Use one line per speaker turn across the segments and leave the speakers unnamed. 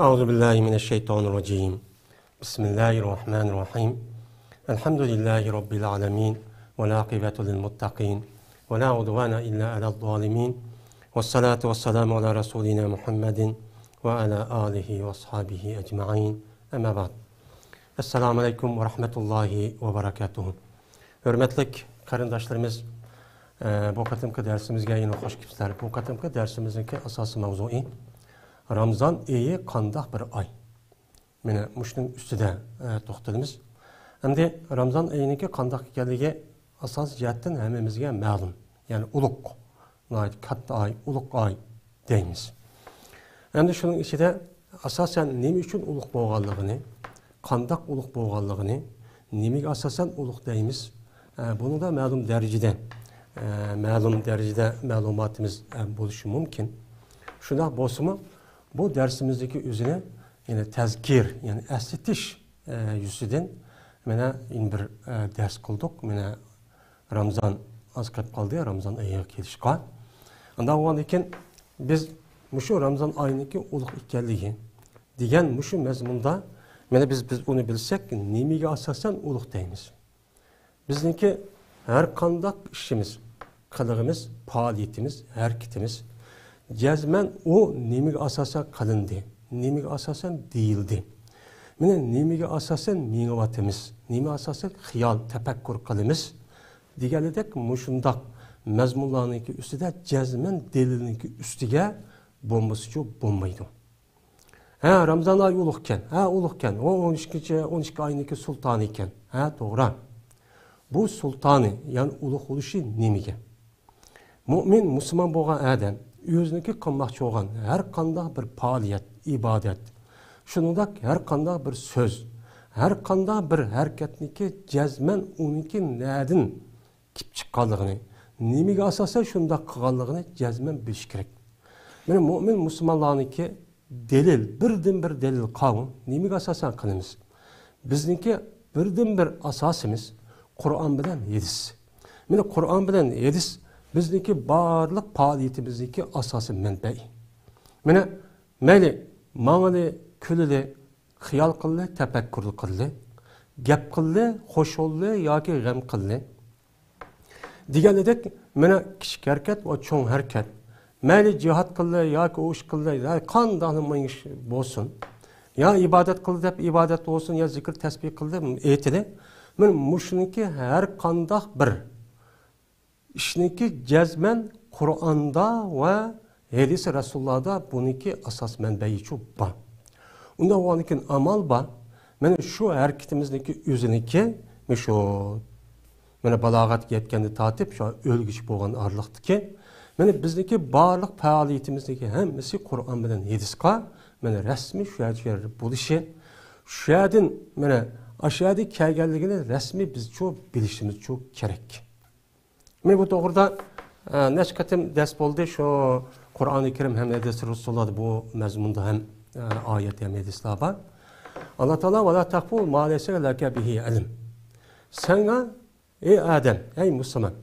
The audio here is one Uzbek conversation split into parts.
أعوذ بالله من الشيطان الرجيم بسم الله الرحمن الرحيم الحمد لله رب العالمين والعاقبة للمتقين ولا عدوان إلا على الظالمين والصلاة والسلام على رسولنا محمد وعلى آله وأصحابه أجمعين أما بعد Esselamu Aleyküm ve Rahmetullahi ve Berekatuhu. Hürmetlik karındaşlarımız, bu katımki dersimizge yine hoş geldiniz. Bu katımki dersimizdeki asası mevzuu Ramazan ayı qandaq bir ay. Mene muşunun üstüde toxtalımız. Hem de Ramazan ayınınki qandaq ekanligi asas jihatdan hammamizga ma'lum. Yani uluq, katta ay, uluq ay deymiz. Hem de şunun içinde asasen nima uchun uluq bo'lganligini, qandaq uluq bo'lganligini, nimaga asasen uluq deymiz. Bunu da ma'lum derecede ma'lumotimiz bo'lishi mumkin. Shundoq bo'lsa-mu, bu dersimizdeki üzerine yine tezkir, yani esletiş yüzüden mene bir ders kıldık. Mene Ramazan az kaldı ya, Ramazan ayı gelişka. Ondan o iken biz şu Ramazan ayındaki uluq ikenliği diyen şu mezmunda mene biz onu bilsek nimige asasen uluq deyimiz. Bizninki her kandak işimiz, kılığımız, faaliyetimiz, hareketimiz cezmen o nimige asasen kılındı, nimige asasen değildi. Mene nimige asasen minivatimiz, nimige asasen xiyal, tefekkür kılımız digeledek muşundak mezmunlarınki üstüde cezmen delilinki üstüge bombası çok bombaydı. Ramazan ayı ulukken, o 12 ayındaki sultanı iken, doğru. Bu sultanı, yani uluq oluşu nimige? Mümin, Müslüman boğan adam, özüneki qılmaqçı olan her qandaq bir faaliyet, ibadet, şunundak her qandaq bir söz, her qandaq bir hareketniki cezmen onunki nədin kip çıqqanlığını, nimige asasen şundaq qılğanlığını cezmen biliş gerek. Yani mümin Müslümanlarınki delil, birden bir delil qavun, nimige asasen qılımız. Bizninki birden bir asasımız Kur'an bilen yedis. Yani Kur'an bilen yedis bizdeki barlıq faaliyetimizdeki asası mənbəyi. Mene meli, mağlı, külüli, xiyal qıllı, tefekkürlü qıllı, gep qıllı, hoş ollu, yoki g'am qıllı. Digenledek, mene kichik hareket ve çoğun hareket. Meli cihat qıllı, yoki uş qıllı, qandağını mayış bolsun. Ya ibadet qıldı dep ibadet olsun, ya zikir tesbih qıldı, etili. Men muşuniki her qandaq bir İşinki cezmen Kur'an'da ve hadis-i Resulullah'da bununki asas mənbəyi çok var. Onda o anikin amal var. Mene şu hareketimizdeki üzüniki, şu mene balağat yetkende tatip, şu ölgüç boğan arlıqtı ki, mene bizdeki barlıq faaliyetimizdeki hemmisi Kur'an bilen hadisqa, mene resmi şu yerleri buluşu, şu yerden mene aşağıda kelgenligini resmi biz çok bilişimiz çok gerek. Men bu doğruda neçkatim ders oldu şu Kur'an-ı Kerim hem hadis-i Resulullah bu mezmunda hem ayet hem hadisler var. Allah Teala ve la takfu ma leyse leke bihi ilim. Sana ey Adem, ey Müslüman,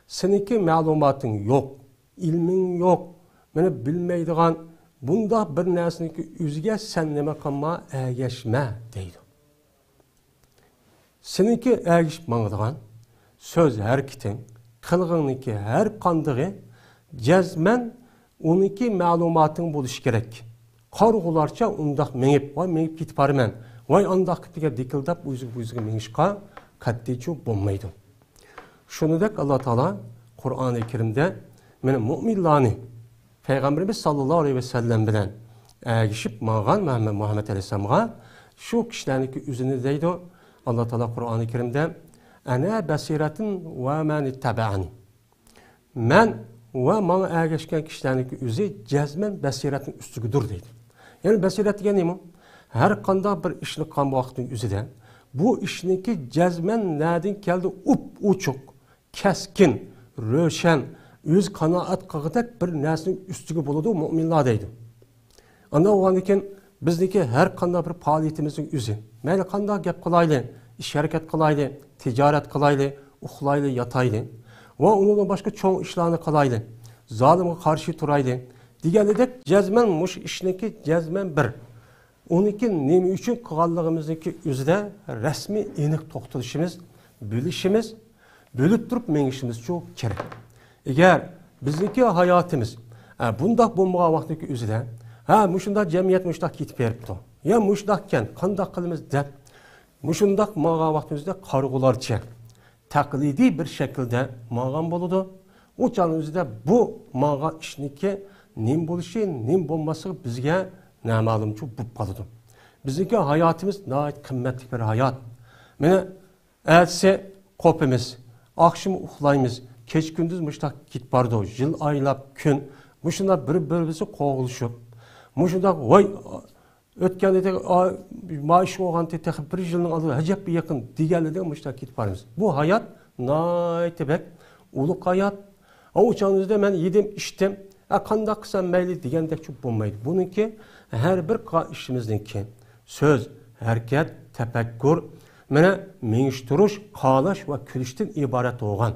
seninki malumatın yok, ilmin yok, beni bilmeydiğin bunda bir nesneki üzge sen neme kanma ergeçme deydi. Seninki ergeçmağıdığın söz hareketin kılgınlıki her kandığı cezmen 12 malumatın buluş gerek. Karğularça ondaq menip gitip barmen. Vay ondaq gitip dikildap uyuzgu menişqa kattiçu bulmaydı. Şunu dek Allah Teala Kur'an-ı Kerim'de müminlerini Peygamberimiz sallallahu aleyhi ve sellem bilen ergişip mağan Muhammed Aleyhisselam'a şu kişilerdeki üzerine deydi. Allah Teala Kur'an-ı Kerim'de Ana basiretin ve men ittaba'ani. Men ve bana ergeçken kişilerdeki üzü cezmen basiretin üstügüdür deydi. Yani basiret yani mi? Her kanda bir işini kan bu vaktin üzüden. Bu işinki cezmen nereden geldi? Uçuk, keskin, röşen, yüz kanaat kağıdak bir nesinin üstügü buludu müminler deydi. Ondan o anken bizdeki her kanda bir faaliyetimizin üzü. Meyli kanda gep kılaylı, iş hareket kılaylı, ticaret kılaylı, uxlaylı, yataylı ve onunla başka çoğun işlerini kılaylı, zalime karşı turaylı. Diğerledek cezmen muş işineki cezmen bir. 12 nima uchun qilganligimizniki o'zida rasmiy aniq to'xtalishimiz, bilishimiz, bo'lib turib mengishimiz çok kerak. Agar bizniki hayotimiz bundoq bo'lmagan vaqtdagi o'zida, mushundaq jamiyat mushundaq ketib beribdi. Ya mushundaqkan, qanday qilamiz deb mushundaq ma'ga vaqtimizda qarg'ularcha taqlidiy bir shaklda ma'gan bo'ladi. O çağın o'zida bu ma'ga ishniki nim bo'lishi, nim bo'lmasligi bizga nama'lumchi bo'lib qoladi. Bizniki hayotimiz nihoyat qimmatli bir hayot. Mana ertasi qopimiz, oqshom uxlaymiz, kech kunduz mushtaq ketib bordi. Yil oylab kun mushunda bir-birimizni qo'g'ilishib, mushunda voy o'tganda maash olgan texnik bir yilning oldida ajab bir yaqin deganlarda mushtaq ketib boramiz. Bu hayot nihoyat bek ulug' hayot. O çağınızda ben yedim, içtim, qanday qilsam mayli degandek çok bo'lmaydi. Bununki her bir işimizdeki söz, hareket, tefekkür, mana mengiştirish, qalash va kulishdan iborat bo'lgan.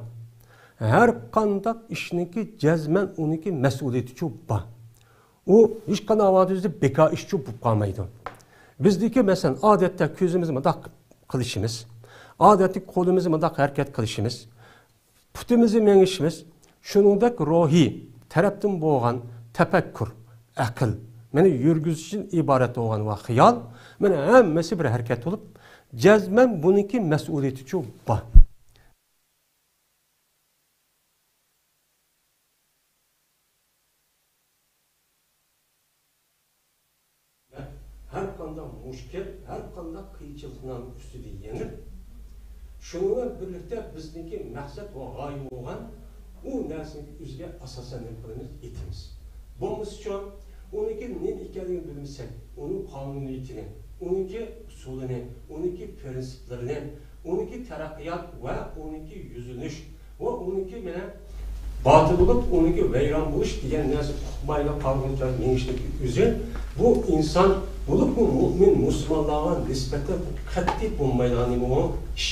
Her qanday ishniki jazman uniki mas'uliyati çok bor. O hech qanday vaqtimizda bekor ish bo'lib qolmaydi. Bizdeki mesela odatda ko'zimizni mundaq qilishimiz, odatda qo'limizni mundaq harakat qilishimiz, putimizni mengishimiz shuningdek ruhiy tarafdan bo'lgan tafakkur, aql, meni yurgizishdan iborat bo'lgan va xiyol, mana hammasi bir harakat bo'lib, jazman buniki mas'uliyati çok bor. Her qanday mushkil, her qanday qiyinchilikning ustida yengib, shunga birlikda bizniki maqsad va g'oya bo'lgan o narsani o'ziga asosan nima qilamiz, etimiz. Bo'lmasa uchun uniki nima ekanligini bilmasak, uning qonuniyatini, uniki usulini, uniki prinsiplarini, uniki taraqqiyot va uniki yuzinish va uniki mana botil bo'lib, uniki vayron bo'lish degan narsa uqmayla qolguncha menishlik o'zi bu inson bo'lib bu mu'min musulmonlarga nisbatan qat'iy bo'lmaydigan nima ish.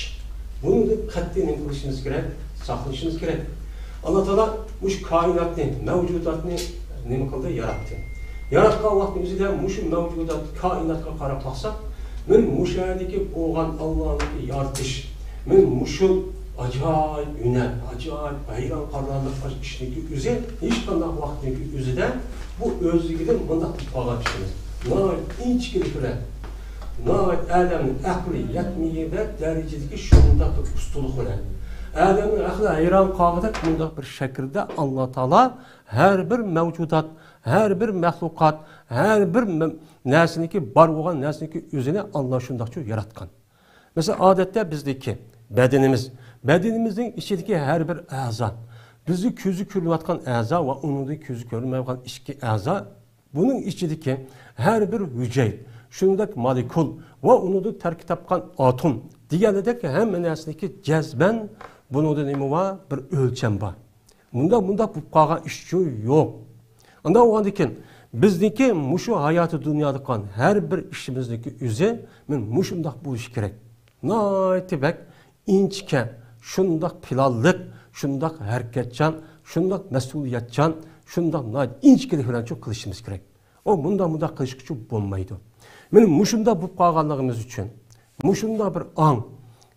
Buni qat'iy nima qilishimiz kerak, saqlashimiz kerak. Allah Teala muş kainatni, mevcudatni nima qildi, yaratdi. Yaratgan vaqtimizda muş mevcudat kainatga qarab baxsak, men mushadiki bo'lgan Allohning yaratish, men mushul ajoyib ünel, ajoyib bayram qarorlik ishniki o'zi hech qanday vaqtdagi o'zida bu o'zligidan bundaq qolgan ishimiz. Nihoyat inchkilik bilan, nihoyat odamning aqli yetmagan darajadagi shunday ustulik bilan Adamın aklı hayran kaldık bunda bir şekilde Allah Teala her bir mevcudat, her bir mahlukat, her bir nesniki bar olan nesniki üzerine Allah şundakça yaratkan. Mesela adette bizdeki bedenimizin içindeki her bir aza, bizi közü körülatkan aza ve onun da közü körülmeyen iki aza, bunun içindeki her bir hücre, şundaki molekül ve onu da terk tapkan atom, diğerlerdeki hem nesniki cezben, bunun da nima var? Bir ölçem var. Bunda bu qalğan iş yok. Onda oğandikin bizdeki muşu hayatı dünyada kan her bir işimizdeki üzü men muşundaq buluş gerek. Naiti bek inçke, şundaq planlık, şundaq hareketcan, şundaq mesuliyetcan, şundaq nait inçkelik bilen çok kılışımız gerek. O bunda kılışık çok olmaydı. Men muşunda bu qalğanlığımız için, muşunda bir an,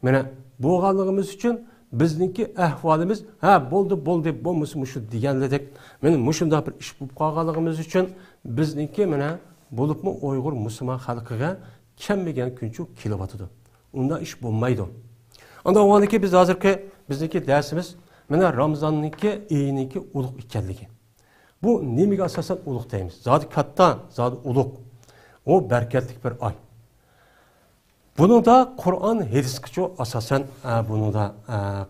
mene boğanlığımız için bizniki ahvolimiz bo'ldi bo'lmasa shu deganladik. Meni mushunda bir ish bo'lib qolganligimiz uchun bizniki mana bo'libmi Uyg'ur musulmon xalqiga kelmagan kunchu kelyapti. Unda ish bo'lmaydi. Unda o'g'aniki biz hozirgi bizniki darsimiz mana Ramazonniki eyiniki ulug' ekanligi. Bu nimaga asosan ulug' deymiz? Zodi katta, zodi ulug'. O bereketli bir ay. Bunu da Kur'an hadisçi asasen bunu da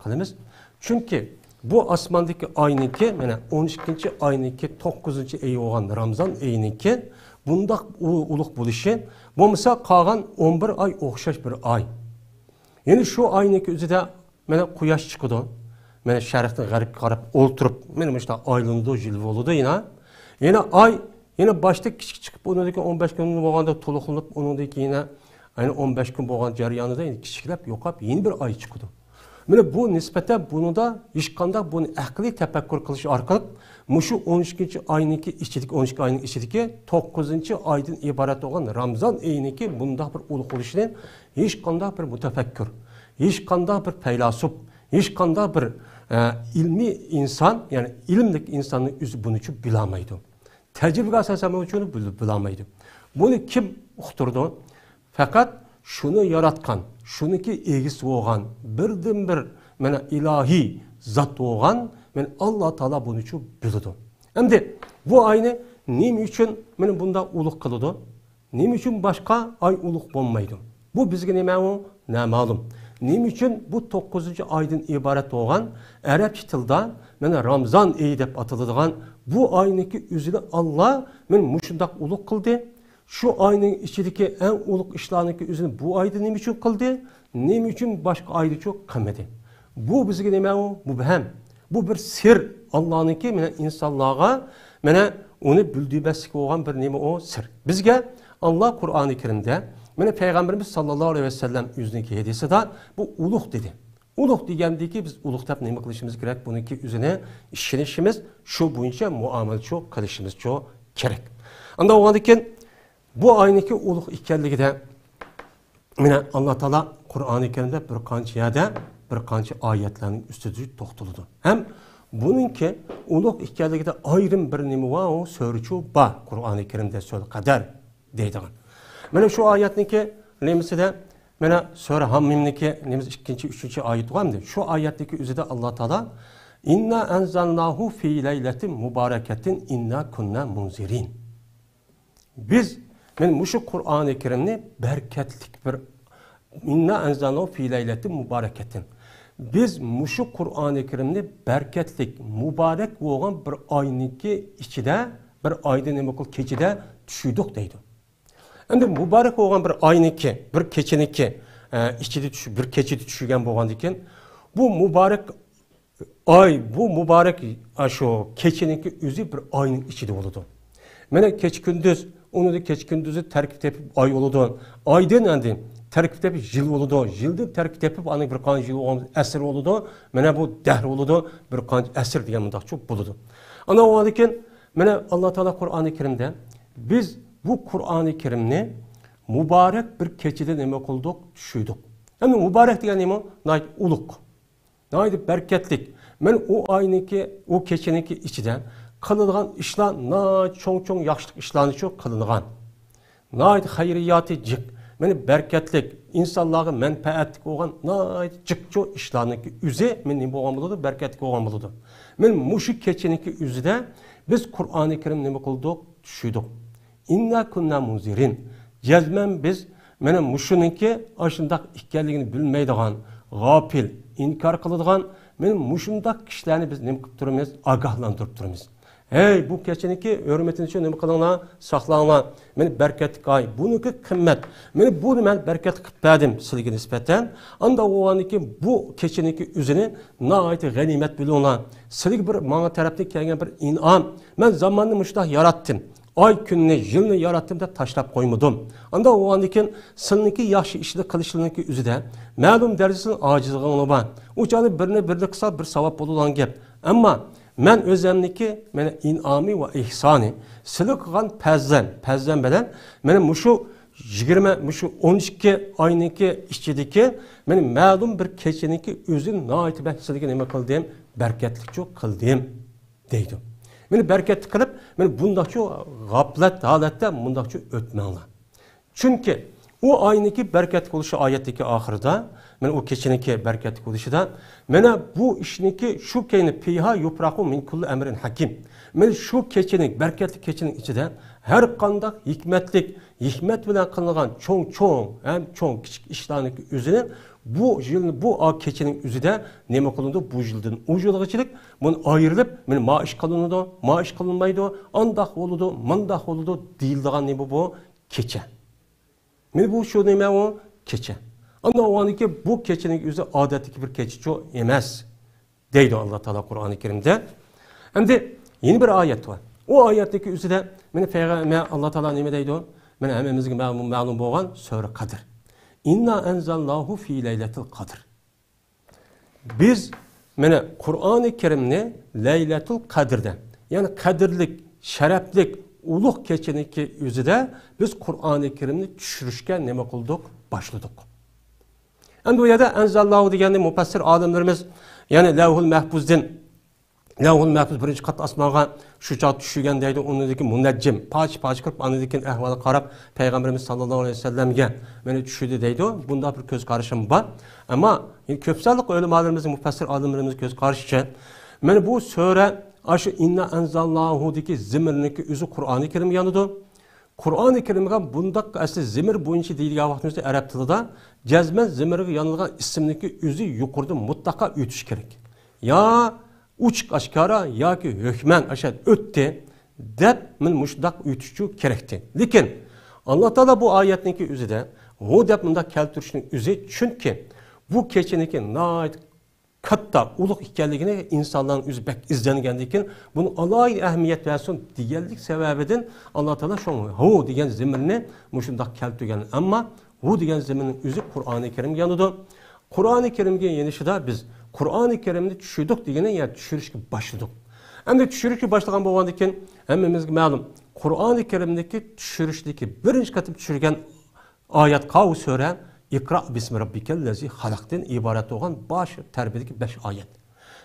kılımız. Çünkü bu asmandaki aynıki, yani 12. aynıki 9. ayı olan Ramazan ayınınki bunda uluk buluşu. Bu mesela kalan 11 ay okşaş bir ay. Yani şu aynıki üzerinde yani kuyaş çıkıyordu. Yani şeriften garip garip oturup, benim işte aylığında jilve oldu yine. Yine ay, yine başta küçük çıkıp onundaki 15 günün boğanda toluklanıp onundaki yine yani 15 gün boğan jaryanında kiçiklep yoqap yeni bir ay çıkıdı. Mana bu nisbatan bunu da hech qanday buni aqliy tafakkur qilish orqali mushu 12 oyniki ichidagi 12 oyning ichidagi 9-oydan iborat bo'lgan Ramazon oyiniki bundaq bir ulug' bo'lishini hech qanday bir mutafakkur, hech qanday bir faylasuf, hech qanday bir ilmiy inson, ya'ni ilmlik insonning o'zi buni bilolmaydi. Tecrübe asasen uçunu bulamaydı. Bunu kim uqtirdi? Fakat şunu yaratkan, şunu ki egisi olgan, birden bir mana ilahi zat olgan, men Allah Teala bunu bildi. Hem de bu aynı neyim için men bunda uluk kılıdı? Neyim için başka ay uluk olmaydı? Bu bizge ne malum. Neyim için bu 9. aydan ibaret olgan Arapça tilda mana Ramazan ayı deb atıladigan bu ayniki üzüle Allah men muşundaq uluk kıldı. Şu ayının içindeki en uluk işlarniki üzüle bu ayda neyim için kıldı? Neyim için başka ayda çok kılmadı? Bu bizge neyim mübhem. Bu bir sir. Allah'ınki men insanlığa men onu bildiği beslik olan bir neyim o sir. Bizge Allah Kur'an-ı Kerim'de men Peygamberimiz sallallahu aleyhi ve sellem yüzündeki hediyesi de bu uluk dedi. Uluk degandiki biz ulug'tab nima qilishimiz kerak? Buniki o'zini ishonishimiz, shu bo'yicha muomala qilishimiz kerak. Unda o'g'andikin bu ayniki ulug' ekanligida mana Alloh taolo Qur'oni Karimda bir qancha oyatlarning ustida to'xtaladi. Ham buningki ulug' ekanligida ayrim bir nima va o so'richu ba Qur'oni Karimda so'l qadar deydigan. Mana shu oyatniki nemisida mana Sura Hammimniki nemiz 2-3 ayet var. Şu ayetteki üzerinde Allah Teala inna enzalnahu fi leyletin mübareketin inna kunna munzirin. Biz şu Kur'an-ı Kerim'ni bereketlik bir inna enzalnahu fi leyletin mübareketin. Biz şu Kur'an-ı Kerim'ni bereketlik, mübarek olan bir ayniki içide, bir ayda nemekul keçide düşürdük deydi. Endi mübarek olan bir ayniki, bir keçiniki içide bir keçide düşürgen boğan diken bu mübarek ay, bu mübarek şu keçiniki üzü bir ayının içide oldu. Mene keç gündüz, onu da keç gündüzü terkip tepip ay oldu. Aydan endi terkip tepip yıl oldu. Yılda terkip tepip anı bir kan yıl olan esir oldu. Mene bu dehr oldu, bir kan esir diyen mındak çok buldu. Ana o diken mene Allah Teala Kur'an-ı Kerim'de biz bu Kur'an-ı Kerim'ni mübarek bir keçide neme kıldık, düşürdük. Yani mübarek diyen neme? Nayt uluk. Nayt bereketlik. Men o ayniki, o keçiniki içiden kılıngan işler, nayt çoğun yaşlık işlerini çok kılıngan. Nayt hayriyatı cık. Men bereketlik, insanlığa menfaatlik olan nayt cık çok işlerini üze, men neme olan buludu, bereketlik olan buludu. Men muşu keçiniki üzede biz Kur'an-ı Kerim neme kıldık, düşürdük. İnna kunna munzirin. Cezmen biz mene muşununki aşındak ikkenligini bilmeydigan, gafil, inkar kılıdığan mene muşundak kişilerini biz nemi kılıp durumuz, agahlandırıp durumuz. Hey bu keçiniki hürmetin için nemi kılığına, saklağına, mene berketlik ay, bununki kımmet. Mene bunu ben berketlik kıppadim silgi nispeten. Anda o aniki bu keçiniki üzerine naiti ganimet bilona, silgi bir mana tarafta kelgen bir inam. Ben zamanını muştah yarattım. Ay gününü, yılını yarattım da taşlap koymadım. Anda o andikin sınınki yaxşı işli kılışlınınki üzüde məlum derecesinin acizliğini var. Uçanı birine kısa bir savap bulunan gep. Ama men özemniki mene inami ve ihsani sili kılgan pezzen belen mene muşu 12 ayniki işçideki mene məlum bir keçiniki özün naiti ben silgi neme kıldığım, berketlik çok kıldığım deydim. Meni bereketli kılıp, meni bundakçı gaflet halette bundakçı ötmenler. Çünkü o ayniki bereketli oluşu ayetteki ahırda, meni o keçiniki bereketli oluşu da, meni bu işiniki şu keyni piha yupraku min kulli emrin hakim. Meni şu keçinik, bereketli keçinik içinde her kandak hikmet bilen kılınan çoğun küçük işlerindeki üzerine bu keçinin üzüde neme kılındı bu yıldın uculuğuçılık bunu ayrılıp maaş kılındı, maaş kılınmaydı, andak oldu, mandak oldu değildiğin neme bu keçe. Bu şu neme o keçe. Ama o an ki bu keçinin üzü adetteki bir keçi çok emez deydi Allah Teala Kur'an-ı Kerim'de. Hem de yeni bir ayet var. O ayetteki üzüde Allah Teala neme deydi o? Men hemimizin ma'lum boğan Sura Kadir. İnna enzalnahu fi leyletil kadr. biz mana Qur'oni Karimni Laylatul Qadrda, ya'ni qadrlik, sharaflik, ulug' kechaniki o'zida biz Qur'oni Karimni tushirishga nima qildik? Boshladik. Endi bu yerda anzallohu deganda mufassir olimlarimiz, ya'ni Lavhul Mahfuzdan Lavhul Mahfuz birinchi qat osmonga shu chaq tushgan deydi, unidagi munajjim poch qilib anidagi ahvolga qarab payg'ambarimiz sollallohu alayhi vasallamga meni tushdi deydi. Bunda bir ko'z qarashim bor. Ammo ko'p sonli ulamolarimiz, mufassir olimlarimiz ko'z qarashicha mana bu sura ashu inna anzallohudagi zimirniki o'zi Qur'oni Karim yanidi. Qur'oni Karimga bundaq asli zimir bo'yicha deyilgan vaqtimizda arab tilida jazman zimirga yanilgan ismniki o'zi yuqorida mutlaqo o'tish kerak. Ya uçuk aşkara yoki hükmen aşağı ötti deb men mushdaq o'tishchu kerakdi. Lekin Alloh taolo bu oyatniki o'zida hu deb bunda keltirishning o'zi chunki bu kechaniki nayt katta ulug' ekanligini insonlarning o'zi bak izlangandan keyin buni alohida ahamiyat bersin deganlik sababidan Alloh taolo shu hu degan zimirni mushundaq keltirgan. Ammo hu degan zimirning o'zi Qur'oni Karim yanida. Qur'oni Karimga yenishida biz Qur'oni Karimni tushirdik degani, ya tushirishga boshladik. Endi tushirishga boshlagan bo'lgandan keyin hammamizga ma'lum, Qur'oni Karimdagi tushirishdagi birinchi qatim tushirgan oyat qav sura Iqra bismi robbikallazi xalaqdan iborat bo'lgan bosh tarbiyadagi 5 oyat.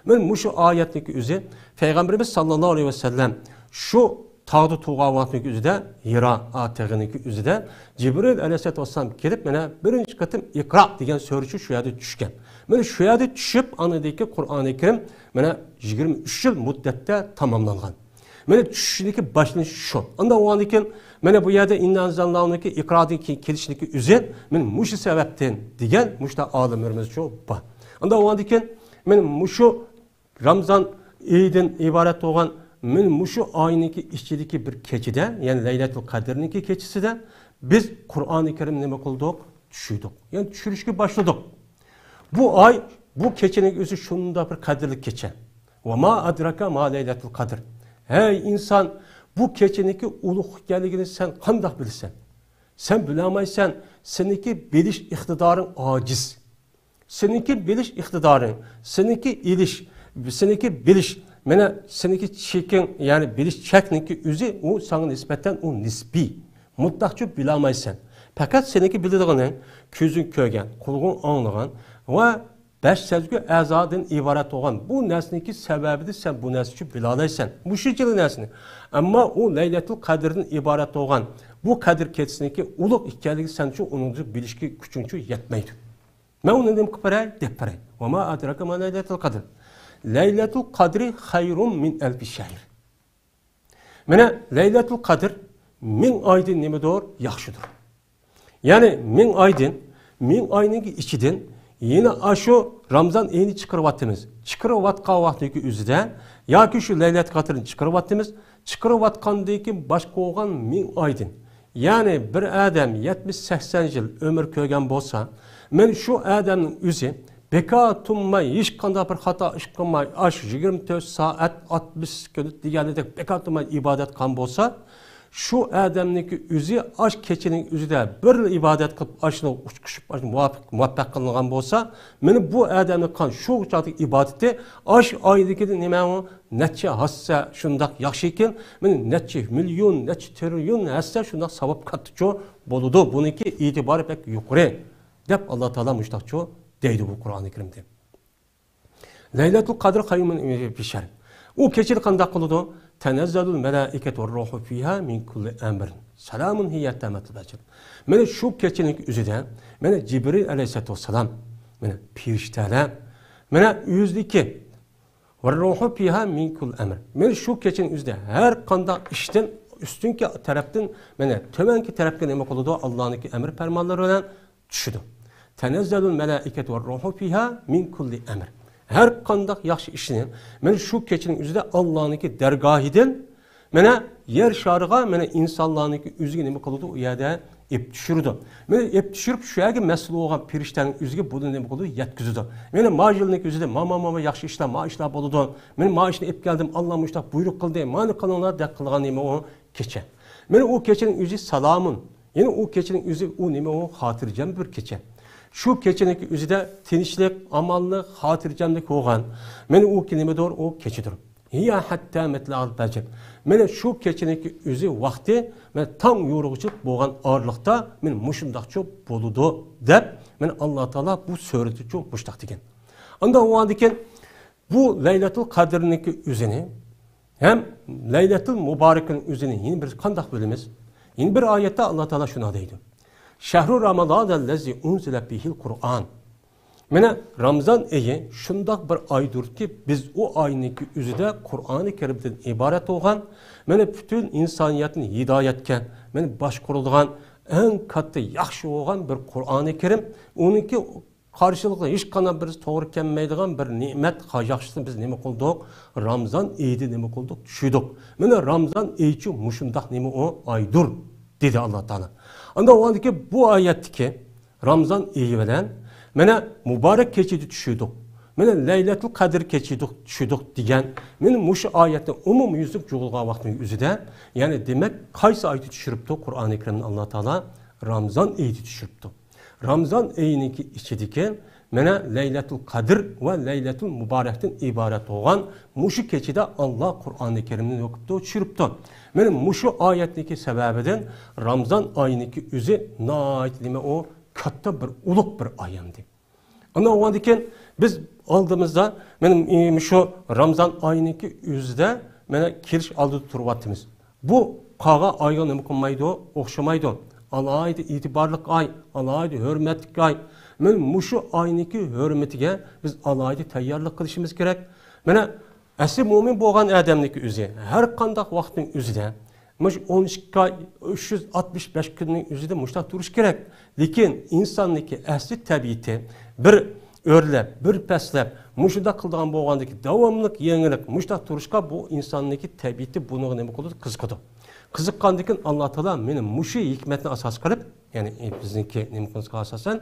Men mushu oyatniki o'zi payg'ambarimiz sollallohu alayhi vasallam shu tağda tuğan vaqtniki o'zida Hira atag'iniki o'zida Jibril alayhissalom kelib mana birinchi qatim Iqra degan so'rashi shu yerda tushgan. Mana shu yerda tushib anadagi Qur'oni Karim mana 23 yil muddatda tamomlangan. Mana tushishniki boshlanishi shu. Unda o'g'andan keyin mana bu yerda inna anzalniki Iqrodagi kelishniki o'zi men mushu sababdan degan mushta olimlarimiz shu bor. Unda o'g'andan keyin men mushu Ramazon Eidin iborat bo'lgan men mushu oyning ichidagi bir kechida, ya'ni Laylatul Qadrniki kechisida biz Qur'oni Karim nima qildik? Tushirdik. Ya'ni tushirishga boshladik. Bu ay, bu kechaning o'zi shunda bir qadrli kecha. Va ma adraka ma Laylatul Qadr. Hey inson, bu kechaniki ulug' ekanligini sen qanday bilasan? Sen bilmaysan, seniki bilish iqtidoring ojiz. Seniki bilish iqtidoring, seniki ilish, seniki bilish, mana seniki cheking, ya'ni bilish chekniki o'zi u sana nisbatan u nisbiy. Mutlaqcha bilmaysan. Fakat seniki biladiganing ko'zing ko'rgan, qulog'ing anglagan va 5 sezgi a'zodan iborat bo'lgan bu narsniki sababida sen bu narsni bila olaysan. Bu shunchalik narsni. Ammo u Laylatul Qadrdan iborat bo'lgan bu qadr kechasniki ulug' ekanligi sen uchun uni bilishga kuching yetmaydi. Men uni nima qilib beray deb beray. Va ma adraka ma Laylatul Qadr. Laylatul Qadri xayrun min alf shahr. Mana Laylatul Qadr 1000 oydan nimadir yaxshidir. Ya'ni 1000 oydan 1000 oyning ichidan yine aşu Ramazan ayını çıkarıvattığımız, çıkarıvatkan vaxtdaki üzüde, yoki şu Laylatul Qadrni çıkarıvattığımız, çıkarıvatkandaki başka olan 1000 aydın. Yani bir adam 70-80 yıl ömür ko'rgan bo'lsa, men şu adamın üzü beka tunmay, hiç qanday bir xato ish qilmay, 24 saat 60 kun deganidek beka tunmay ibodat qilgan bo'lsa, şu adamniki o'zi ash kechining o'zida bir ibodat qilib ashni uçqishib muvaffaq qilingan bo'lsa, meni bu adamning qan shu chaqdagi ibodati ash oydagi nima necha hassa shundaq yaxshi ekan, meni necha million, necha trillion hassa shundaq savob qattiqcho bo'ladi. Buniki e'tibori pek yuqori deb Alloh taolo mushtaqcho deydi bu Qur'oni Karimda. Laylatul Qadr xayrun min shahr. U kechida qanday qiladi? Tenezzalul melaiket ve ruhu fiha min kulli emrin. Selamun hiyyette metlebecil. Mene şu keçinik üzüde, mene Cibril aleyhissalatu vesselam, mene pirişteler, mene yüzdeki ve ruhu fiha min kulli emrin. Mene şu keçinik üzüde her kanda işten üstünki taraftan, mene tömenki taraftan emek oldu Allah'ın emir fermanları olan düşüdü. Tenezzalul melaiket ve ruhu fiha min kulli emrin. Her kandak yaxşı işini, men şu keçinin üzüde Allah'ınki dergahiden, mene yer şarıga, mene insanlarınki üzüge nemi kılıdı, o yerde ep düşürdü. Mene ep düşürüp şu yerde mesul olan pirişlerin üzüge bunu nemi kılıdı, yetkizdi. Mene maaşılınki üzüde, mama yaxşı işler, ma işler boludu. Mene maaşını ep geldim, Allah'ım işte buyruk kıldı, mani kanonlar dek kılgan nemi o keçe. Mene o keçinin üzü salamın, yani o keçinin üzü o nemi o hatırcam bir keçe. Şu keçeniki üzüde tinchlik, amanlık, hatircamlık olgan. Meni o kelimedir, o keçidir. Ya hatta metla'l fajr. Meni şu keçeniki üzü vakti men tam yoruğuçup bolgan arlıqta men muşundaqçı boludu dep men Allah Taala bu söretüçü muştaq degen. Anda o andiken bu Leylatul Kadir'niki üzini hem Leylatul Mübarek'in üzini yine bir kandak bölümümüz. Yine bir ayette Allah Taala şuna deydi. Şehru Ramazan'ellezi unzile bihil Kur'an. Mene Ramazan ayı şundak bir aydır ki biz o ayındaki üzüde Kur'an-ı Kerim'den ibaret olan mene bütün insaniyetin hidayetken mene başkurulgan en katı yaxşı olan bir Kur'an-ı Kerim onunki karşılıklı hiç kana bir doğru kelmeydiğen bir nimet yaxşısını biz neme kıldık? Ramazan ayıda neme kıldık? Düşürdük. Mene Ramazan ayıcı muşundak neme o aydır dedi Allah Teala. Anda o andaki bu ayetteki Ramazan ayı veren mene mübarek keçidi düşürdük. Mene Leylatul Kadir keçidi düşürdük diyen mene muşu ayette umum yüzlük çoğulga vaktinin yüzüde yani demek kaysı ayeti düşürüptü Kur'an-ı Kerim'in Allah Teala Ramazan ayeti düşürüptü. Ramazan ayındaki içideki mene Leylatul Kadir ve Leylatul Mübarek'ten ibaret olan muşu keçide Allah Kur'an-ı Kerim'in okuptu, düşürüptü. Mene muşu ayetteki sebebiden Ramazan ayındaki yüzü naitlime o katta bir uluk bir ayemdi. Ana o andiken biz aldığımızda benim şu Ramazan ayındaki yüzde mene kiriş aldı turvatımız. Bu kağa ayga ne mükemmaydı, okşamaydı. Allah'aydı itibarlık ay, Allah'aydı hürmetlik ay. Men muşu ayındaki hürmetine biz Allah'aydı tayyarlık kılışımız gerek. Mene asli mümin boğan adamdaki yüzü, her kandak vaktin yüzüde Muş 12 ay 365 günün yüzüde muştak duruş gerek. Lekin insandaki asli tabiati bir örlep, bir peslep, muşuda kıldığın boğandaki devamlılık, yenilik, muştak duruşka bu insandaki tabiati bunu ne oldu? Kızıkıdı. Kızıkkandaki Allah Teala benim muşu hikmetine asas kılıp, yani bizimki nemkınızga asasen,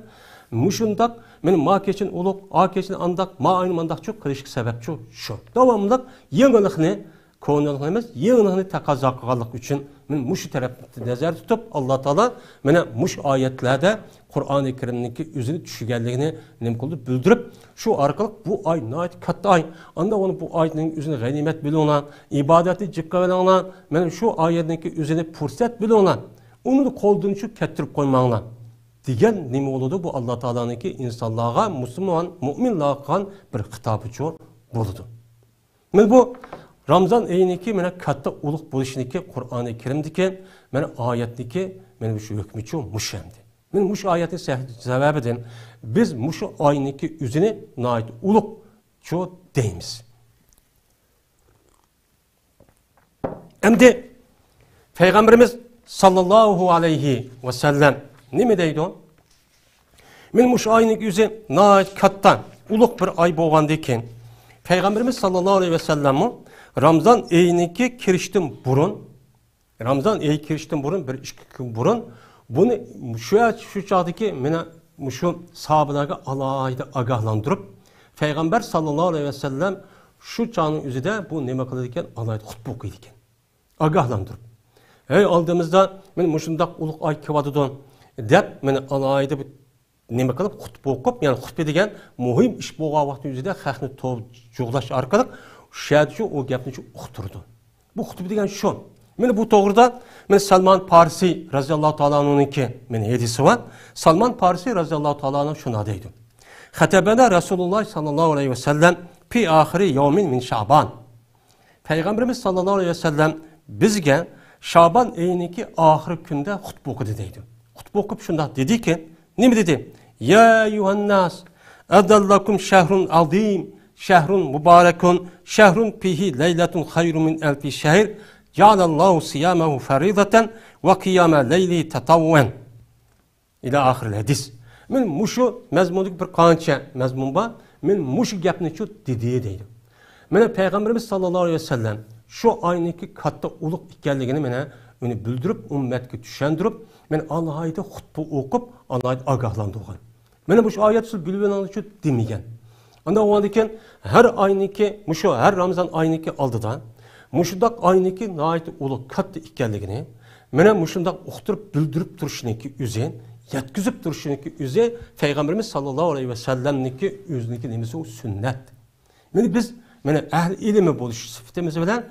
muşundak, benim ma keçin uluk, a keçin andak, ma aynı mandak çok kılışık sebep şu. Devamlılık, yenilikini, konuyalık emez, yenilikini takaza kılallık için men muşu tarafını nazar tutup Allah Teala mene muş ayetlerde Kur'an-ı Kerim'deki yüzünü düşügenliğini nemkıldı bildirip şu arkalık bu ay nait katta ay anda onu bu ayetin yüzünü ganimet bile olan ibadeti cikka bile olan mene şu ayetteki yüzünü fırsat bile olan onu da kolduğun için kettirip koymağına diyen nemi oldu bu Allah Teala'nınki insanlığa Müslüman, mümin lağıkan bir hitabı çoğu buldu. Men bu Ramazan ayındaki mene katta uluk buluşundaki Kur'an-ı Kerim'deki mene ayetteki mene şu hükmü muşemdi. Men muş ayetin sebebiden biz muş ayındaki yüzüne nait uluk çoğu deyimiz. Şimdi Peygamberimiz sallallahu aleyhi ve sellem ne mi deydi o? Men muş ayındaki yüzüne nait kattan uluk bir ay boğandayken Peygamberimiz sallallahu aleyhi ve sellem Ramazan ayındaki kirişten burun bir 2 gün burun bunu şu çağdaki mene şu sahabelerge alayda agahlandırıp Peygamber sallallahu aleyhi ve sellem şu çağın üzerinde bu neme kılırken alayda hutbu okuyurken agahlandırıp aldığımızda men muşundak uluk ay kıvadıdan dep mene alayda neme kılıp hutbu okup yani hutbe degen muhim iş boğa vakti üzerinde hakni tov juğlaş arkalık şahit o gapni uqturdu. Bu hutbe degen şu. Men bu doğruda men Salman Farisi razıyallahu ta'ala'nınki men hadisi var. Salman Farisi razıyallahu ta'ala'nın şuna deydi. Hatebena Resulullah sallallahu aleyhi ve sellem fi ahiri yevmin min Şaban. Peygamberimiz sallallahu aleyhi ve sellem bizge Şaban ayındaki ahir günde hutbe okudu deydi. Hutbe okup şunda dedi ki, ne mi dedi? Ya yuhannas, adallakum şehrun azim, şehrun mübarekun, şehrun fihi leyletun hayrun min elfi şehir. Cealallahu siyamahu faridatan ve kıyama leyli tatavven. İla ahiril hadis. Men muşu mezmunduk bir kança mezmun ba, men muşu gapni şu dediği deydi. Mene Peygamberimiz sallallahu aleyhi ve sellem şu aynıki katta uluk ikenligini mene onu bildirip ümmetke düşendirip men Allah'ayda hutbu okup Allah'ayda agahlandırgan. Mene bu ayet bilben anlışı demigen. Anda o andiken her aynıki muşu her Ramazan aynıki aldıdan muşundak aynıki nait ulu katta ikenligini mene muşundak uqturup bildirip turuşuniki üzen yetkizip duruşunki özü Peygamberimiz sallallahu aleyhi ve sellem'niki özünki nemesi o sünnet. Yani biz ahli ilmi buluş sıfatımız bilen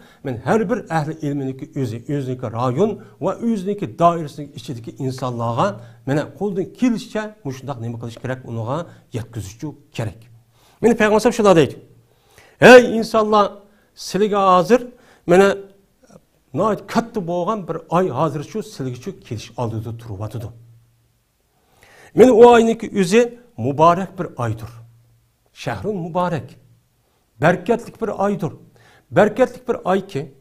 her bir ahli ilminiki özünki rayon ve özünki dairesinin içindeki insanlığa koldan kilişçe muşundak nemi kılış gerek, onuğa yetkizişçi gerek. Peygamber şuna deydi. Ey insanlar, sizge hazır, katta boğan bir ay hazır şu silgiçi keliş aldığı turuvatıdı. O ayniki özü mübarek bir aydır. Şehrun mübarek. Berketlik bir aydır. Berketlik bir ay ki,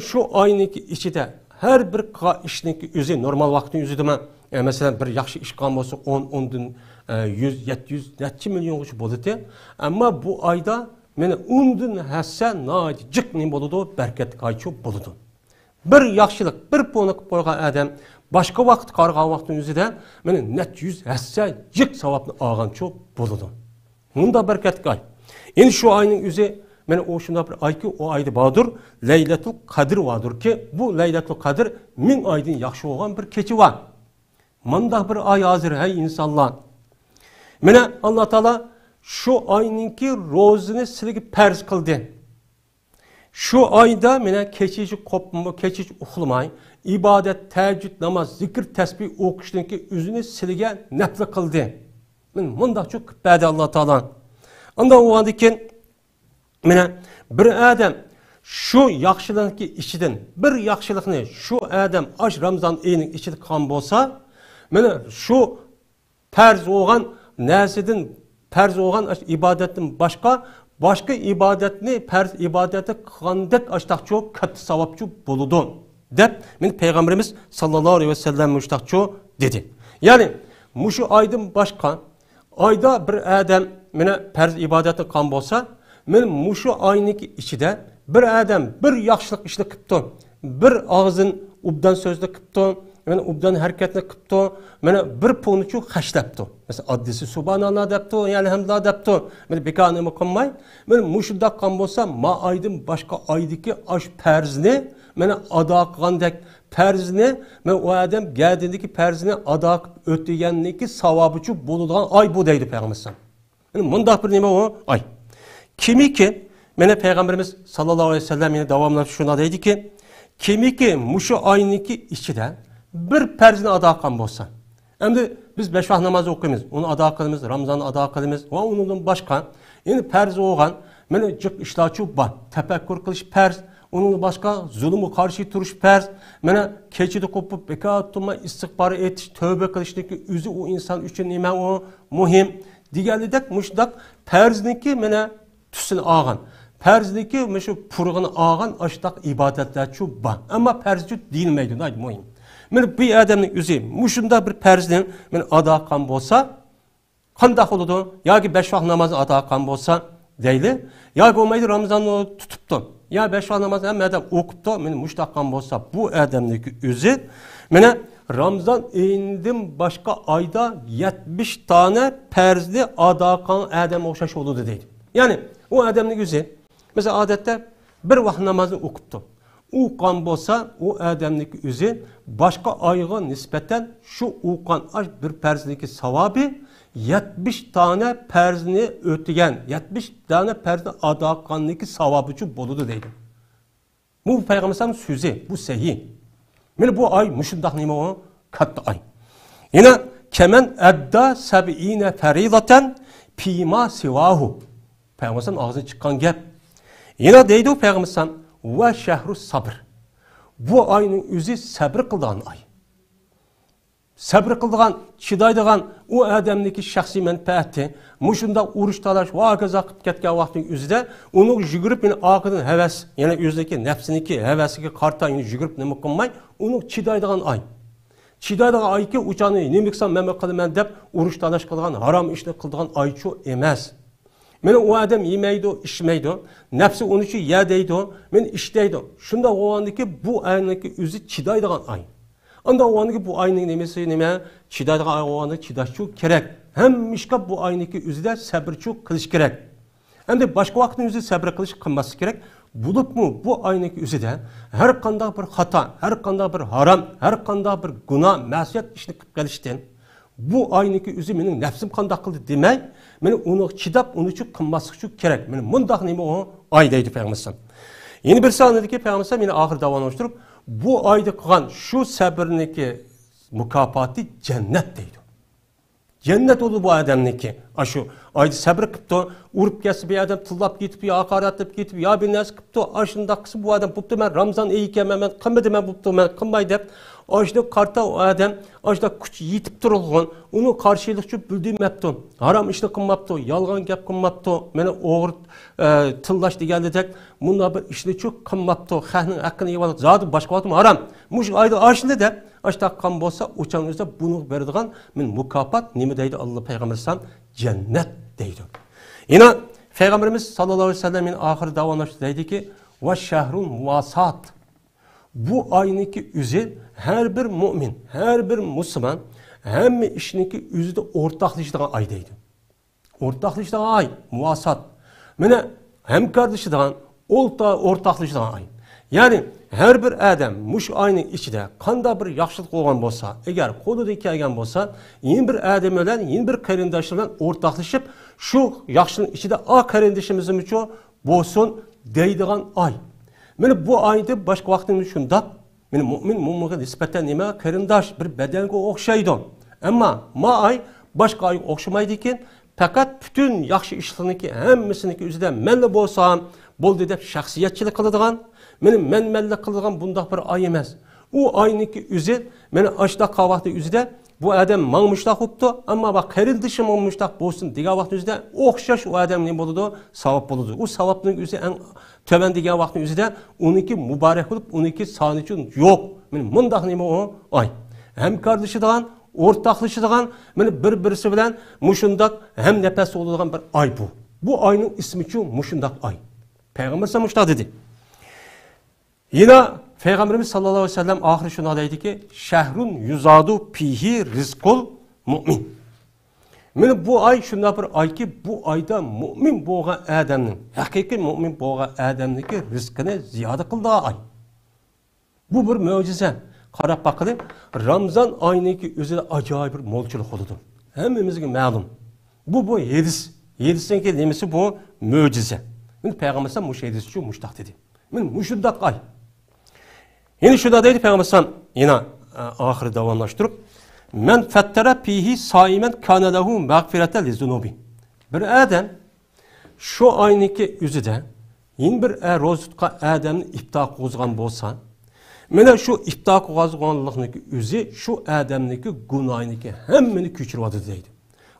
şu ayniki içinde her bir işinki özü, normal vaktin özü demem. Mesela bir yaxşı iş kalması 10'dan 100, 700, 700 milyon kişi buludu. Ama bu ayda 10'dan hassa cık ne buludu, berketlik ay çok buludu. Bir yaxşılık, bir ponuk koygan adam başka vaqt qarğan vaqtın özüdə net 100 hassa cık savabını alğan çok buludu. Bunda berketlik ay. Yani şu ayının özü o şunda bir ay ki o ayda bağdır, Leyletul Kadir vardır ki bu Leyletul Kadir 1000 aydın yaxşı olan bir keçi var. Mandah bir ay hazır hey insanlar. Allah Teala şu ayınki rozunu silgi perz kıldı. Şu ayda keçici kopma, keçici uxlamay, ibadet, teheccüd, namaz, zikir, tesbih okuştunki üzünü silge nefle kıldı. Mandah çok badi Allah Teala. Ondan o andikin bir adam şu yaxşılıkni içinden bir yaxşılıkni şu adam aş Ramazan ayının içinde kan bolsa, şu perz olğan nəsidin perz olğan ibadetin başka ibadetni perz ibadeti qandak açtaq çok katta savapçı buludu. Dep Peygamberimiz sallallahu aleyhi ve sellem müştaqçı dedi. Yani muşu aydın başka ayda bir adam perz ibadeti kan bolsa, muşu ayniki içinde bir adam bir yaxşılık işini qıptı, bir ağzın ubdan sözde qıptı, ubdan hareketini qıptı, bir ponuçu xaşlaptı. Mesela addisi subhanallah depti, elhamdülillah depti. Bekanımı qınmay, muşunda qan bolsa, ma aydın başka aydiki aş perzini, ada qıqandek perzini, o adam gəldindeki perzini ada ötügenliki savabıcı buluduğun ay bu deydi Peygamberimiz. Mundaq bir neme o ay. Kimi ki, Peygamberimiz sallallahu aleyhi ve sellem yine devamlı şuna deydi ki, kimi ki muşu ayniki içinde bir perzini ada qan bolsa. Şimdi biz 5 vaxt namazı okuyumuz, onu ada qılımız, Ramazan'ı ada qılımız ve onun başka, yani perz olğan, cık işlaçı var, tefekkür kılış perz, onun başka zulümü karşı turuş perz, keçidi kopup bekat tutma, istikbarı etiş, tövbe kılıştaki üzü o insan için nime o muhim. Diğerlidak muşdak perzdeki tüsünü ağan. Perzdeki şu purğunu ağan aştaq ibadetler çok var. Ama perzcü değilmeydi, neydi muhim. Bir adamın üzü muşunda bir perzinin ada qan bolsa, qandaq oludu? Ya ki 5 vaxt namazı ada qan bolsa deyli, ya ki olmaydı Ramazan'ı tutuptu. Ya 5 vaxt namazı hem adam okuptu, muştaq qan bolsa bu adamın üzü Ramazan ayından başka ayda 70 tane perzli ada qan adam oxşaş oludu deydi. Yani o adamın yüzü, mesela adette bir vaxt namazı okuptu. O qan bolsa, o adamın yüzü başka ayga nispeten şu o qan bir perzindeki savabı 70 tane perzini ötügen, 70 tane perzli ada qanındaki savabıcı boludu deydi. Bu Peygamber'in sözü, bu sahih. Bu ay müşundaq nime o? Katta ay. Yine kemen edda seb'ine feridaten pima sivahu. Peygamber'in ağzına çıkan gep. Yine deydi o Peygamber'in ve şehru sabr. Bu ayının üzü sabr kıldığın ay. Sabr kıldığın, çidaydıgan o adamdaki şahsi menfaati, muşunda uruş talaş, vakaza qıp ketken vaktin üzüde, onu jügürüp ağının heves, yani üzdeki nefsiniki, hevesiki karta jügürüp ne mıkkınmay, onu çidaydıgan ay. Çidaydıgan ay ki uçanı nemiksan meme kılmen dep, uruş talaş kılgan, haram işini kıldığın ay ço emez. O adam yemeydi, içmeydi, nefsi onun için yedeydi, işteydi. Şunda o andaki bu ayındaki üzü çidaydıgan ay. Anda o andaki bu ayının nemesi neme, çidaydıgan ay o andaki çidaş çok gerek. Hem mişkap bu ayındaki üzüde sabır çok kılış gerek. Hem de başka vaktin üzü sabır kılış kılması gerek. Bulup mu bu ayındaki üzüde her kanda bir hata, her kanda bir haram, her kanda bir günah, masiyet işini kılıp gelişten, bu ayniki üzü benim nefsim kandak kıldı demey, benim onu çidap, onu çok kınması çok gerek. Benim mundak neymi o ay deydi Peygamber. Yeni bir sahnedeki Peygamber yine ahir davan oluşturup, bu ayda kılan şu sabırındaki mukafati cennet deydi. Cennet oldu bu adamniki. Aşı ayda sabır kıptı, urup gelsi bir adam tıllap gitip, ya hakaret edip gitip, ya bir nes kıptı, aşında kısı bu adam buptu ben Ramazan eyyken ben kımmadı ben buptu ben kımmay deyip, aşda karta o adam, aşda küç yitip durulğun, onu karşılıkçı bildirmepti. Haram işte kımmaptı, yalgan gap kımmaptı, meni oğur tıllaş digeldi tek, bunda bir işli çok kımmaptı, xahının hakkını yivalık, zaten başka vaktım haram. Muş ayda aşında da, aşda kan bolsa, uçağınızda bunu verdiğin, men mukafat nemi deydi Allah Peygamber'den cennet deydi. Yine Peygamberimiz sallallahu aleyhi ve sellem'in ahir davranışı deydi ki, ve şehrun muvasat. Bu ayniki üzü her bir mümin, her bir Müslüman hem işiniki üzüde ortaklaşıdan ay deydi. Ortaklaşıdan ay, muvasat. Mene hem kardeşidan, ortaklaşıdan ay. Yani her bir adam muş aynı içinde kanda bir yaxşılık olgan bolsa, eğer kolu kelgen bolsa, yeni bir adam bilen, yeni bir qarindaş bilen ortaklaşıp şu yaxşılığın içinde a qarindaşımızın üçün bolsun deydigan ay. Mene bu ayda başka vaxtında şunda, mene müminga nispeten nima qarindaş bir bedenge oxşaydı. Ama ma ay başka ay oxşamaydı eken, fakat bütün yaxşı işleriniki hemmesiniki üzerinde menle bolsam, boldu dep şahsiyetçilik kılıdığan, men melle kıldıgan bundaq bir ay emas. O ayniki üzü, meni aşda qavaqti üzüde bu adam mangmıştaq hoptu, ama bak qarindaşı mangmıştaq bolsun degan vaqt üzüde oxşaş o adam ne boludu? Savap boludu. O savapның üzü en töven degan vaqtın üzüde oniki mübarek bolup, oniki sani üçün yok. Men mundaq neme o ay. Hem kardeşidigan, ortaklaşıdigan, meni bir-birisi bilen muşundaq hem nefes oladigan bir ay bu. Bu ayның ismi üçün muşundaq ay. Peygamber sallallahu dedi. Yine Peygamberimiz sallallahu aleyhi ve sellem ahir şuna deydi ki, şehrun yuzadu pihi rizkul mu'min. Mene bu ay şunda bir ay ki, bu ayda mu'min boğan adamның, hakiki mu'min boğan adamniki rizkini ziyade kıldığı ay. Bu bir mucize. Qarab bakılı, Ramazan ayıniki özüde acayip bir molçuluk oludu. Hemmimizge ma'lum. Bu yedis. Yedisinki nemesi bu mucize. Mene Peygamber sallallahu aleyhi ve sellem şu muştaq dedi. Mene muşundaq ay. Yine şurada deydi Peygamber yine ahir davamlaştırıp, men fettere pihi saimen kâne lehu mağfirete li zunubi. Bir adam şu ayniki üzüde yine bir roz tutqa adamni iftaq qozgan bolsa, mene şu iftaq qozganlıqniki üzü şu adamniki günahıniki hemmini küçürüyordu deydi.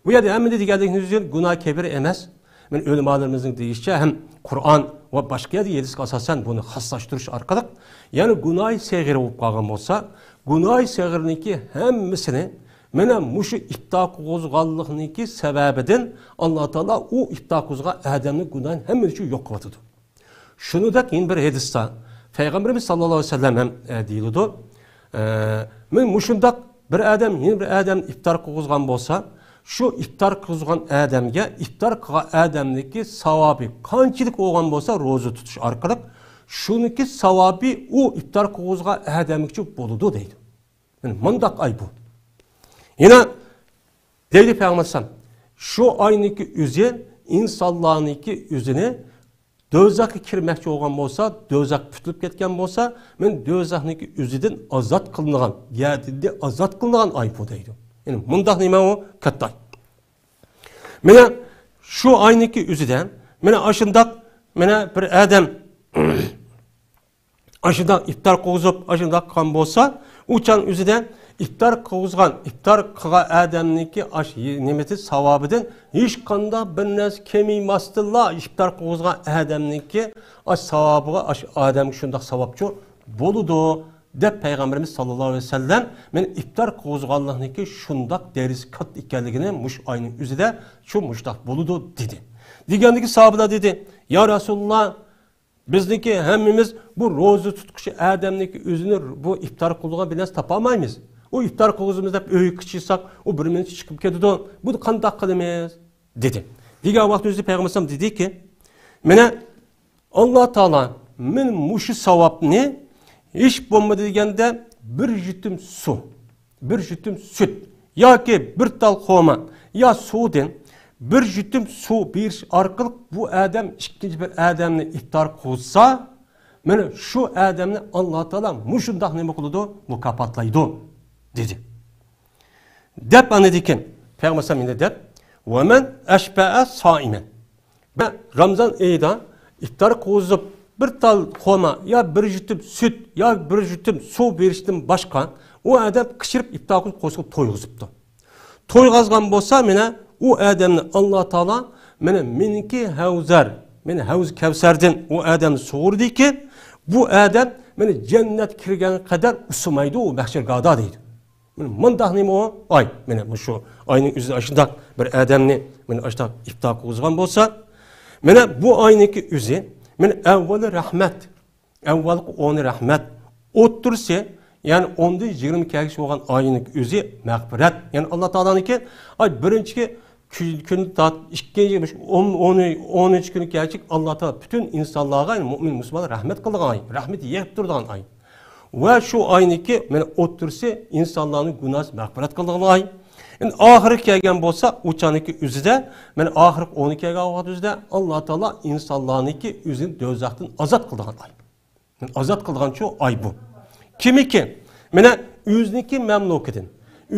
Bu yerda hemmini deganligini üzü günah kebir emas. Men ölümalarımızın deyişçe hem Kur'an ve başka yerde yedisik asasen bunu hasslaştırış arkalık. Yani günah segiri olup kalgan olsa, günah segiriniki hemmisini mene muşu iftaq qozganlıqniki sebebiden Allah Teala o iftaq qozgan adamın günahın hemmini için yok kıvatıdı. Şunu da yine bir hadiste Peygamberimiz sallallahu aleyhi ve sellem hem deyildi. Men muşundak bir adam yine bir adam iftar qozgan olsa, şu iftar qozgan adamga iftar qilgan adamniki savobi qanchalik olgan bo'lsa ro'za tutish orqali shuniki savobi u iftar qozgan adamga bo'ladi deydi. Yani mundaq ay bu. Yine deydi Peygamber şu ayniki üzü insonlarniki üzünü dozaqqa kirmoqchi bo'lgan bo'lsa, dozaq putilib ketgan bo'lsa, men dozaqniki üzüden azat qilingan, yadida azat qilingan ay bu deydi. Yani mundaq nima o katta. Mene şu ayniki üzüden, mene aşındak, mene bir adam aşındak iftar qo'zib, aşındak kan bolsa, uçan üzüden iftar qo'zgan, iftar qilgan adamniki aş nemeti savobidan hech qanday bir narsa kemimasdilla iftar qo'zgan adamniki aş savobiga aş adam shundoq savobchi bo'ladi. Dep Peygamberimiz sallallahu aleyhi ve sellem men iftar qozganlıqniki şundaq derisi kat ekanligini muş ayının üzüde şu muştaq boludu dedi. Degandiki sahabeler dedi, ya Resulullah bizniki hemmimiz bu roza tutqushi adamniki özünü bu iftar qilgan bilan tapamaymiz. O iftar qilg'izimizda öy qichsak, o bir minut chiqib ketadi. Bu qanday qilamiz dedi. Degan vaqt o'zida Peygamber sallam dedi ki, mena Allah Taala men mushi savobni hiç bomba degende bir jutum su, bir jutum süt yoki bir tal xoma yo suvdan bir jutum suv berish orqali bu odam ikkinchi bir odamni iftor qilsa, mana shu odamni Alloh taolo mushundoq nima qiladi? Mukofotlaydi dedi. Deb ana degan Payg'ambar sallallohu alayhi vasallam "Va man ashba'a soiman." Ben Ramazan ayida iftar qilib bir tal xoma yo bir jutum sut yo bir jutum suv berishdan boshqa u odam qishirib iftor qo'shib to'yg'izibdi. To'yg'azgan bo'lsa, mana u odamni Alloh taolo mana meniki havzar, meni havz Kavsardan u odamni sug'urdiki, bu odam meni jannat kirgan qadar usumaydi u mahshirgohda deydi. Mundaq nima o? Ay, mana shu oyning o'zida shundoq bir odamni mana shundoq iftor qilgan bo'lsa, mana bu oyniki o'zi mana avvali rahmat, avval o'ni rahmat o'ttirsa, ya'ni 10-20 kelgish bo'lgan oyning o'zi mag'firat. Ya'ni Alloh taoloniki ay birinchi kun tat, ikkinchi 10 kun kelgich Alloh taolo butun insonlarga, mu'min musulmonlar rahmat qilgan oy, rahmat yeb turgan oy. Va shu oyniki mana o'ttirsa insonlarning gunohi mag'firat qilgan oy. Endi oxiri kelgan bo'lsa, o'chaniki o'zida, mana oxirgi 10 kelgan o'zida Alloh taolo insonlarniki o'zini do'zaxdan ozod qilgan oy. Ozod qilgan shu oy bu. Kimiki? Mana o'ziniki mamlukidan,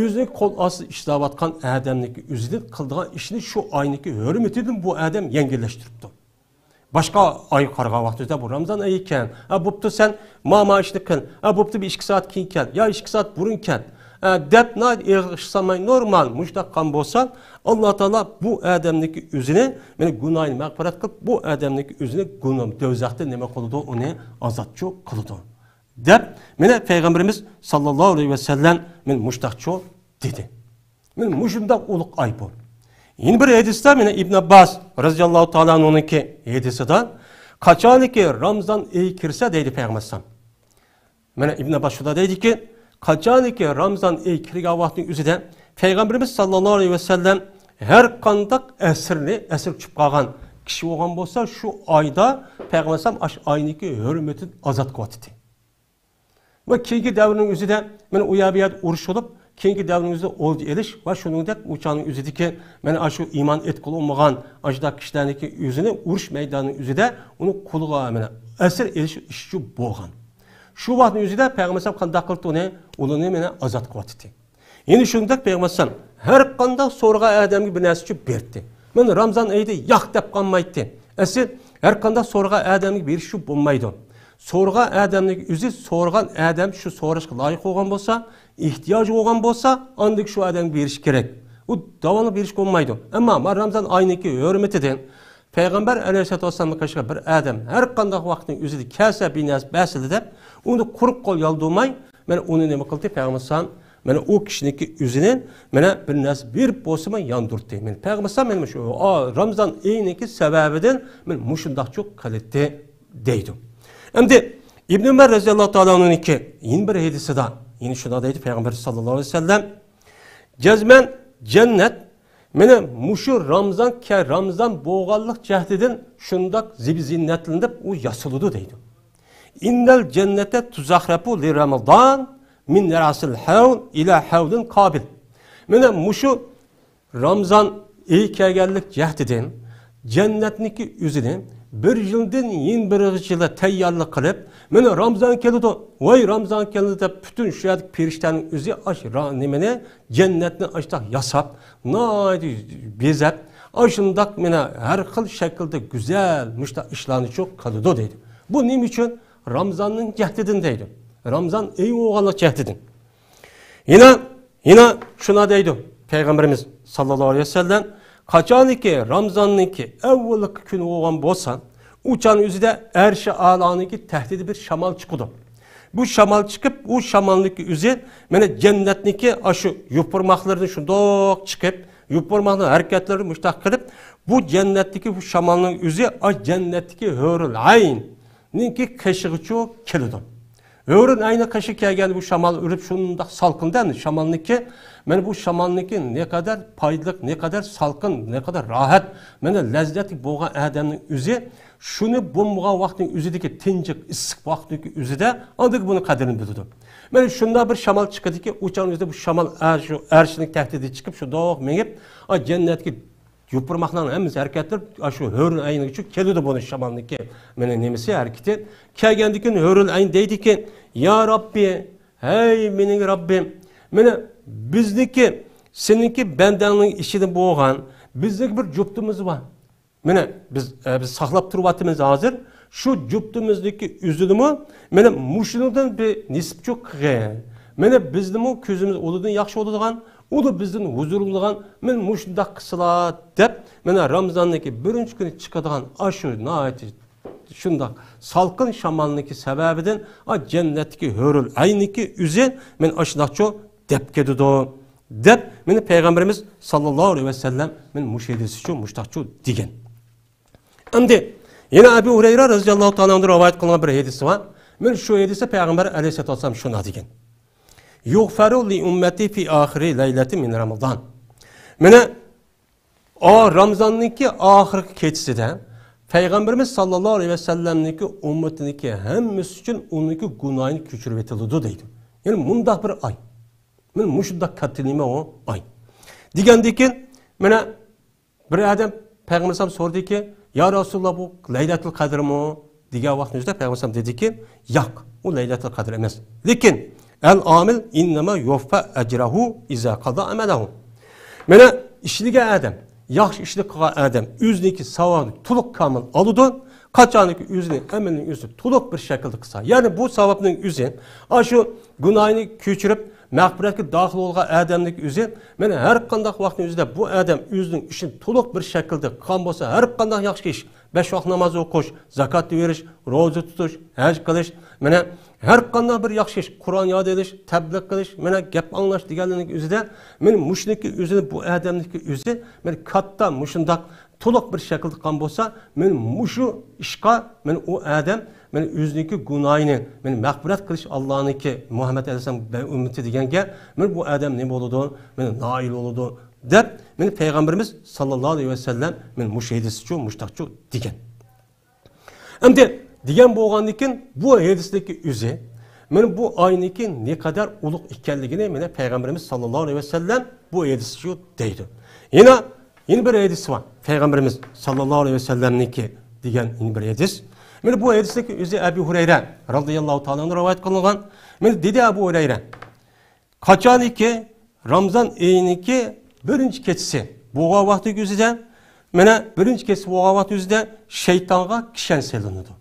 o'zining qo'l osti ishlayotgan odamniki o'zidan qilgan ishni shu oyniki hurmatidan bu odam yengillashtiribdi. Boshqa oy qarg'an vaqtida bu Ramazon oyi ekan. Bo'pti sen mama ishni qil. Bo'pti bir 2 soat keyin kel, yo 2 soat burun kel. Deb ishlamay normal mushtaqan bo'lsa, Alloh taolo bu odamniki o'zini, meni gunohini mag'firat qilib, bu odamniki o'zini gunoh do'zaxda nima qiladi, uni ozodchi qiladi. Deb meni payg'ambarimiz sallallohu alayhi vasallam men mushtaqchi dedi. Men mushundoq ulug' oy bu. Yine bir hadisda meni Ibn Abbas radhiyallohu taala anhu'niki hadisida qachoniki Ramazon oyi kirsa deydi payg'ambar sallam. Mana Ibn Abbas shunda deydiki, qachoniki Ramazon oyi kirgan vaqtning o'zida payg'ambarimiz sallallohu alayhi vasallam har qanday asr tushib qolgan kishi bo'lgan bo'lsa, shu oyda payg'ambar sallam ash oyniki hurmatini ozod qilyapti. Va keyingi davrning o'zida mana u yerda urush bo'lib, keyingi davrning o'zida o'ldi elish va shuningdek o'chaning o'zidagi mana shu iymon etqili olmagan ajdaq kishilarniki o'zini urush maydonining o'zida uni qo'liga mana asir elish ishi bo'lgan. Shu vaqtning o'zida payg'ambar sallam qanday qildi uni mana ozod qilyapti. Endi shuningdek payg'ambar sallam har qanday so'rg'a odamga bir narsa berdi. Mana Ramazon oyida yo'q deb qolmaydi. Asl har qanday so'rg'a odamga berish bo'lmaydi. So'rg'a odamning o'zi so'rgan odam shu so'rashga loyiq bo'lgan bo'lsa, ehtiyoji bo'lgan bo'lsa, andik shu odamga berish kerak. U davomli berish bo'lmaydi. Ammo Ramazon oyniki hurmatidan payg'ambar alayhisolatu vasallamga qarshi bir odam har qanday vaqtning o'zida kelsa binas basil deb, uni quruq qo'l yoldurmay, mana uni nima qildi payg'ambar sallam? Mana u kishiniki o'zini mana bir narsa berib bo'lsa yondirdi. Men payg'ambar sallam mana shu Ramazon oyiniki sababidan men mushundoqchi qildi deydi. Endi İbn Umar radhiyallohu taala anhu'niki yine bir hadisida yine shunda deydi payg'ambar sallallohu alayhi vasallam jazman jannat meni mushu Ramazon bo'lganlik jahdidan shundoq ziynatlanib u yasiludi deydi. Innal jannata tuzahrafu li Ramazon min rasil hawl ila hawlin qabil. Meni mushu Ramazon oyi kelganlik jahdidan jannatniki o'zini bir yıldan yin bir yıla tayyorlik qilib, mana Ramazon keldi, voy Ramazon keldi deb bütün shu yerlik perishtaning o'zi nimani jannatni ashtaq yasab, noydi bezab, shundoq mana har xil shaklda go'zal mushtaq ishlarni çok qildi deydi. Bu nima uchun? Ramazonning jahdidan deydi. Ramazon oyi bo'lganlik jahdidan. Yine shuna deydi payg'ambarimiz sallallohu alayhi vasallam qachoniki Ramazonniki avvalgi kuni bo'lgan bo'lsa, uçanın üzerinde erşi alaniki tehdidi bir şamal çıkıdı. Bu şamal çıkıp, bu şamalniki üzeri, mene cennetniki aşı yupurmaklarını şundak çıkıp, yupurmakların hareketlerini müştak kılıp, bu cennetteki bu şamalın üzeri, cennetteki hörül ayn, ninki kaşığı çok kilidi. Hörül ayna kaşı kelgen bu şamal ürüp şundak salkın değil mi? Şamalniki, mene bu şamalniki ne kadar paylık, ne kadar salkın, ne kadar rahat, mene lezzetli boğan adamın üzeri, şunu bomba vaktin üzerindeki tincik ısık vaktin üzerinde ancak bunun kaderini bildi. Mana shunda bir shamol chiqadiki, o'chan o'zida bu shamol shu arshining tahdidi chiqib, shu do'q mengib, jannatga yupurmaqlarning hammasi harakatlar shu hurul ayniga uchib keladi buni shamolniki. Mana nemisi harakati. Kelgandan keyin hurul ayn deydiki, "Ya Rabbi, hey mening Rabbim, mana bizniki seninki bandangning ishida bo'lgan, bizdagi bir juftimiz bor. Mana biz saqlab turyapmiz hozir. Şu cüptümüzdeki üzülümü, mana muşundan bir nisbçi qilgan. Mana bizning ko'zimiz uludan yaxshi bo'ladigan, ulu bizning huzurligan, men mushunda qilsalar deb, mana Ramazondagi birinchi kuni chiqadigan ashu noati shunda salqin shamolniki sababidan jannatdagi hurul ayniki uzi men ashunaqcho deb ketdi deb meni payg'ambarimiz sallallohu alayhi vasallam men mushedisi uchun mushtaqcho degan. Endi yine Ebu Hureyre radıyallahu ta'ala'nın rivayet kılınan bir hadisi var. Men şu hadisi Peygamber aleyhisselatü vesselam şuna degen. Yughfaru li ummeti fi ahiri leyleti min Ramazan. Mene o Ramazan'nınki ahirki keçiside Peygamberimiz sallallahu aleyhi ve sellem'niki ummetiniki hemmisi için onunki günahını küçürüp etildi deydi. Yani mundak bir ay. Men muşundak katilime o ay. Digendeki mene bir adam Peygamber sallallahu sordu ki Ya Resulullah bu Leylatul Kadr mı? Diğer vaktimizde Peygamber dedi ki yok. O Leylatul Kadr emez. Lakin el amil innema yuffa ecrahu iza qada amalahu. Mene işlige adam, yaxşı işlik qilgan adam o'ziniki savobni to'liq kamil oladi. Qachoniki o'zining amalining o'zi to'liq bir shaklda qilsa, ya'ni bu savobning o'zi shu gunohini kechirib mag'firatga daxil bo'lgan odamning o'zi mana har qanday vaqtning o'zida bu odam o'zining ishini to'liq bir shaklda qilgan bo'lsa, har qanday yaxshi ish, 5 vaqt namoz o'qish, zakot berish, ro'za tutish, haj qilish, mana har qanday bir yaxshi ish, Qur'on yod edish, tabliq qilish, mana gap anglash deganlarning o'zida men mushniki o'zini bu odamniki o'zi men katta mushundaq to'liq bir shaklda qilgan bo'lsa, men mushu ishqa men u odam men o'ziniki gunohini men mag'firat qilish Allohniki Muhammad alayhisalom ummati deganga men bu odam nima bo'ladi? Men noil bo'ladi deb men payg'ambarimiz sallallohu alayhi vasallam men mushahidasichu mushtaqchu degan. Endi degan bo'lgandan keyin bu hadisdagi o'zi men bu oyniki ne kadar ulug' ekanligini meni payg'ambarimiz sallallohu alayhi vasallam bu hadischu deydi. Yine bir hadis var. Peygamberimiz sallallahu aleyhi ve sellem'ninki degan bir hadis. Men bu hadisdeki o'zi Ebu Hureyre radıyallahu ta'ala'nın rivayet kılınan. Men dedi Ebu Hureyre. Qachoniki Ramazan ayiniki birinchi kechasi bo'lgan vaqt o'zida mana birinchi kechasi bo'lgan vaqt o'zida shaytonga kishan selinadi.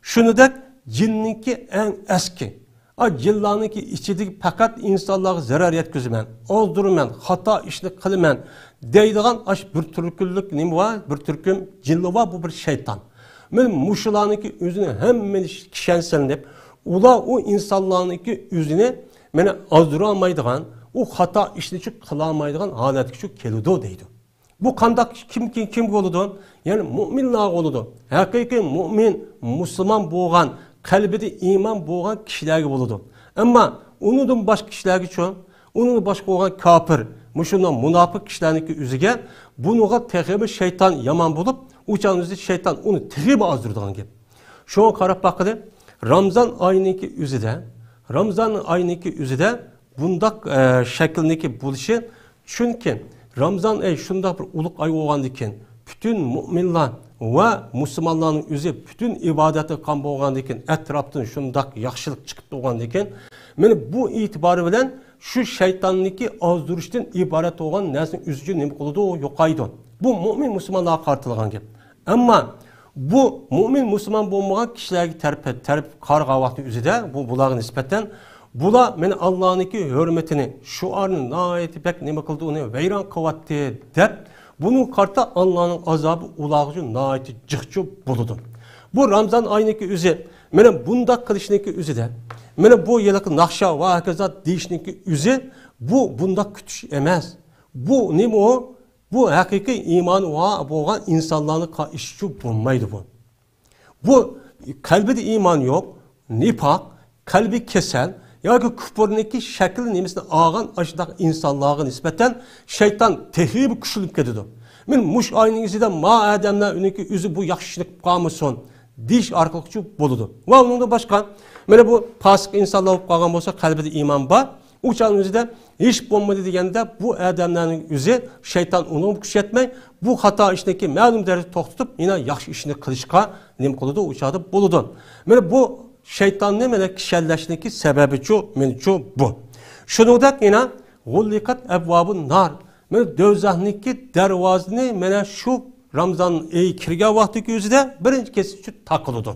Shuningdek jinniki eng eski Cillaniki içideki fakat insanlara zarar yetkizmen, ozdurman, hata işini kılman deydiğen aş bir türkülük nemi var, bir türküm cinli var, bu bir şeytan. Men muşulaniki üzüne hemen kişensen deyip, ula o insanlarınki üzüne meni azduramaydiğen, o hata işini kılamaydiğen halet şu keludo deydi. Bu kandak kim oludu? Yani müminler oludu. Hakiki mümin, Müslüman boğan, kalbide iman boğan kişilerge buludu. Ama onun başka kişilerge çoğun, onun başka olan kafir, müşundan münafık kişilerdeki üzüge, bunu tehibi şeytan yaman bulup, uçağın üzü şeytan onu tehibi azdırdığı gibi. Şu an karab bakıdı, Ramazan ayındaki üzüde, bundak şeklindeki buluşu, çünkü Ramazan ay şunda bir uluk ay olgandikin, bütün müminler ve Müslümanların üzü bütün ibadeti kan bolgandikin, etraftan şundak yaxşılık çıkıp bolgandikin, men bu itibarı bilen şu şeytanniki azdırıştan ibaret olan nesnin üzücü nemi kılıdı o yokaydı. Bu mümin Müslümanlığa kartılgan gibi. Ama bu mümin Müslüman bulmayan kişilerge terp karga vakti üzüde, buların nispeten, bula men Allah'ınki hürmetini, şu arının naiti pek nemi kıldı onu veyran kıvattı der. Bunun karta Allah'ın azabı ulağıcı naiti cıkçı buludu. Bu Ramazan ayındaki üzü, mene bunda kılışındaki üzü de, mene bu yıllık nakşa ve hakeza deyişindeki üzü, bu bunda kütüş emez. Bu ne mi o? Bu hakiki imanı ve boğan insanlarını işçi bulmaydı bu. Bu kalbide iman yok, nipak, kalbi kesel, ya ki küfüründeki şekli nemesine ağan aşıdaki insanlığa nispeten şeytan tehib küçülüp gidiyor. Men muş aynı izide ma adamlar önüki üzü bu yaxşılık qalmışsın diş arqılıq şu boludu. Va onun da başqa, mana bu fasıq insanlar olub qalğan bolsa, qalbida iman var. Uçan özüdə hiç olmadı degəndə bu adamların üzü şeytan onu güç etməy, bu xata işindeki məlum dərəcə toxtutub yine yaxşı işini qilishqa nim qılıdı, uçadı boludu. Mana bu şeytanın mana kişəlləşdiki səbəbi şu bu. Şuningdək yine gulliqat abwabun nar. Mana dövzəhniki dərvazını mana şu Ramazan ey kirgan vaqtdagi o'zida birinchi kesish taqılıdı.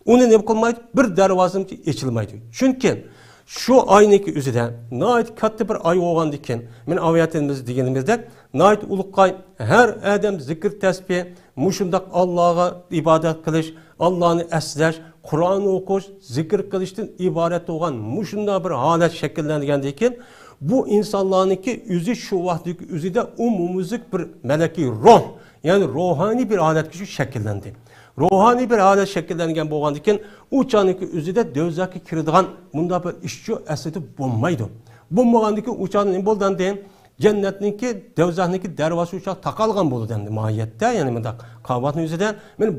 Onu ne qilmaydi? Bir darvozam ochilmaydi. Chunki şu ayniki o'zida nayt katta bir ay bo'lgan ekan. Men aviyatimiz deganimizda nayt ulug'qay har odam zikr tasbih, mushundaq Allohga ibodat qilish, Allohni aslash, Qur'on o'qish, zikr qilishdan iborat bo'lgan mushunda bir holat shakllangan ekan. Bu insonlarniki o'zi shu vaqtdagi o'zida umumizlik bir malaki ruh, yani ruhani bir alet kişi şekillendi. Ruhani bir alet şekillengen boğandikken uçaniki özüde dövzaki kirdiğen bunda bir işçi eseti bulmaydı. Bulmağandiki uçanın ne boldan deyin cennetinki dövzakniki dervası uçak takalgan bolu dendi mahiyette yani mındak kahvatın özüde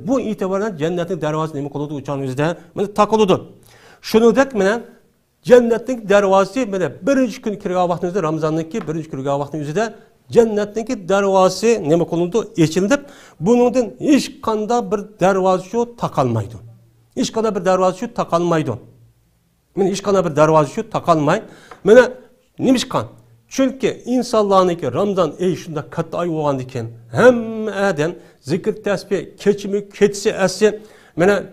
bu itibardan cennetin dervası nemi koludu uçanın özüde takılıdı. Şunu dek cennetin dervası birinci gün kirga vaxtın Ramazan'daki birinci kirga vaxtın özüde Cennetdeki darvası neme konuldu açıldı. Bunun hiç kanda bir darvası şu takalmaydı. Hiç kanda bir darvası şu takalmaydı. Hiç kanda bir darvası şu takalmay. Mene neymiş kan? Çünkü insanlarınki Ramazan ey şunda katta ay olan diken hem eden zikir tesbih keçimi keçsi esi mene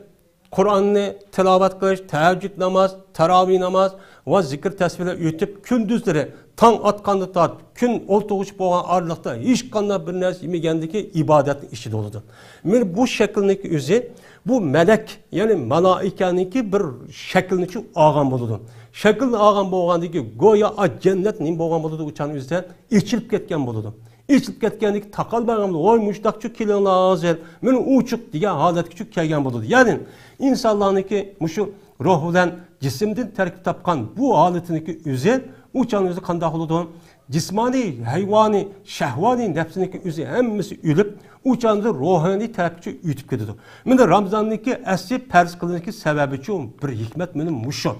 Kur'an'ı tilavet kılış, teheccüd namaz, teravih namaz ve zikir tesbihler ütüp gündüzleri tan atkandı tat, gün oltuğuş boğan arlıqda hiç kanla bir nəs yemegendeki ibadetin işi doludur. Bu şeklindeki üzü, bu melek yani malaikeninki bir şeklindeki ağam boludur. Şeklini ağam boğandaki goya cennet nim boğan boludur uçan üzden içilip ketken boludur. İçilip ketkenlik takalmayan boludur. Oy müştakçı kilin lazır, meni uçuk diye halet küçük kelgen boludur. Yani insanlarınki muşu ruhudan cisimden terkip tapkan bu haletindeki üzü uçan özü qandaq oludu? Cismani, hayvani, şehvani nefsiniki özü hemmisi ülüp uçan özü ruhani tərəfçi ütüp gididu. Mende Ramazan'daki əsli pərz qılındaki səbəbi üçün bir hikmet benim muşu.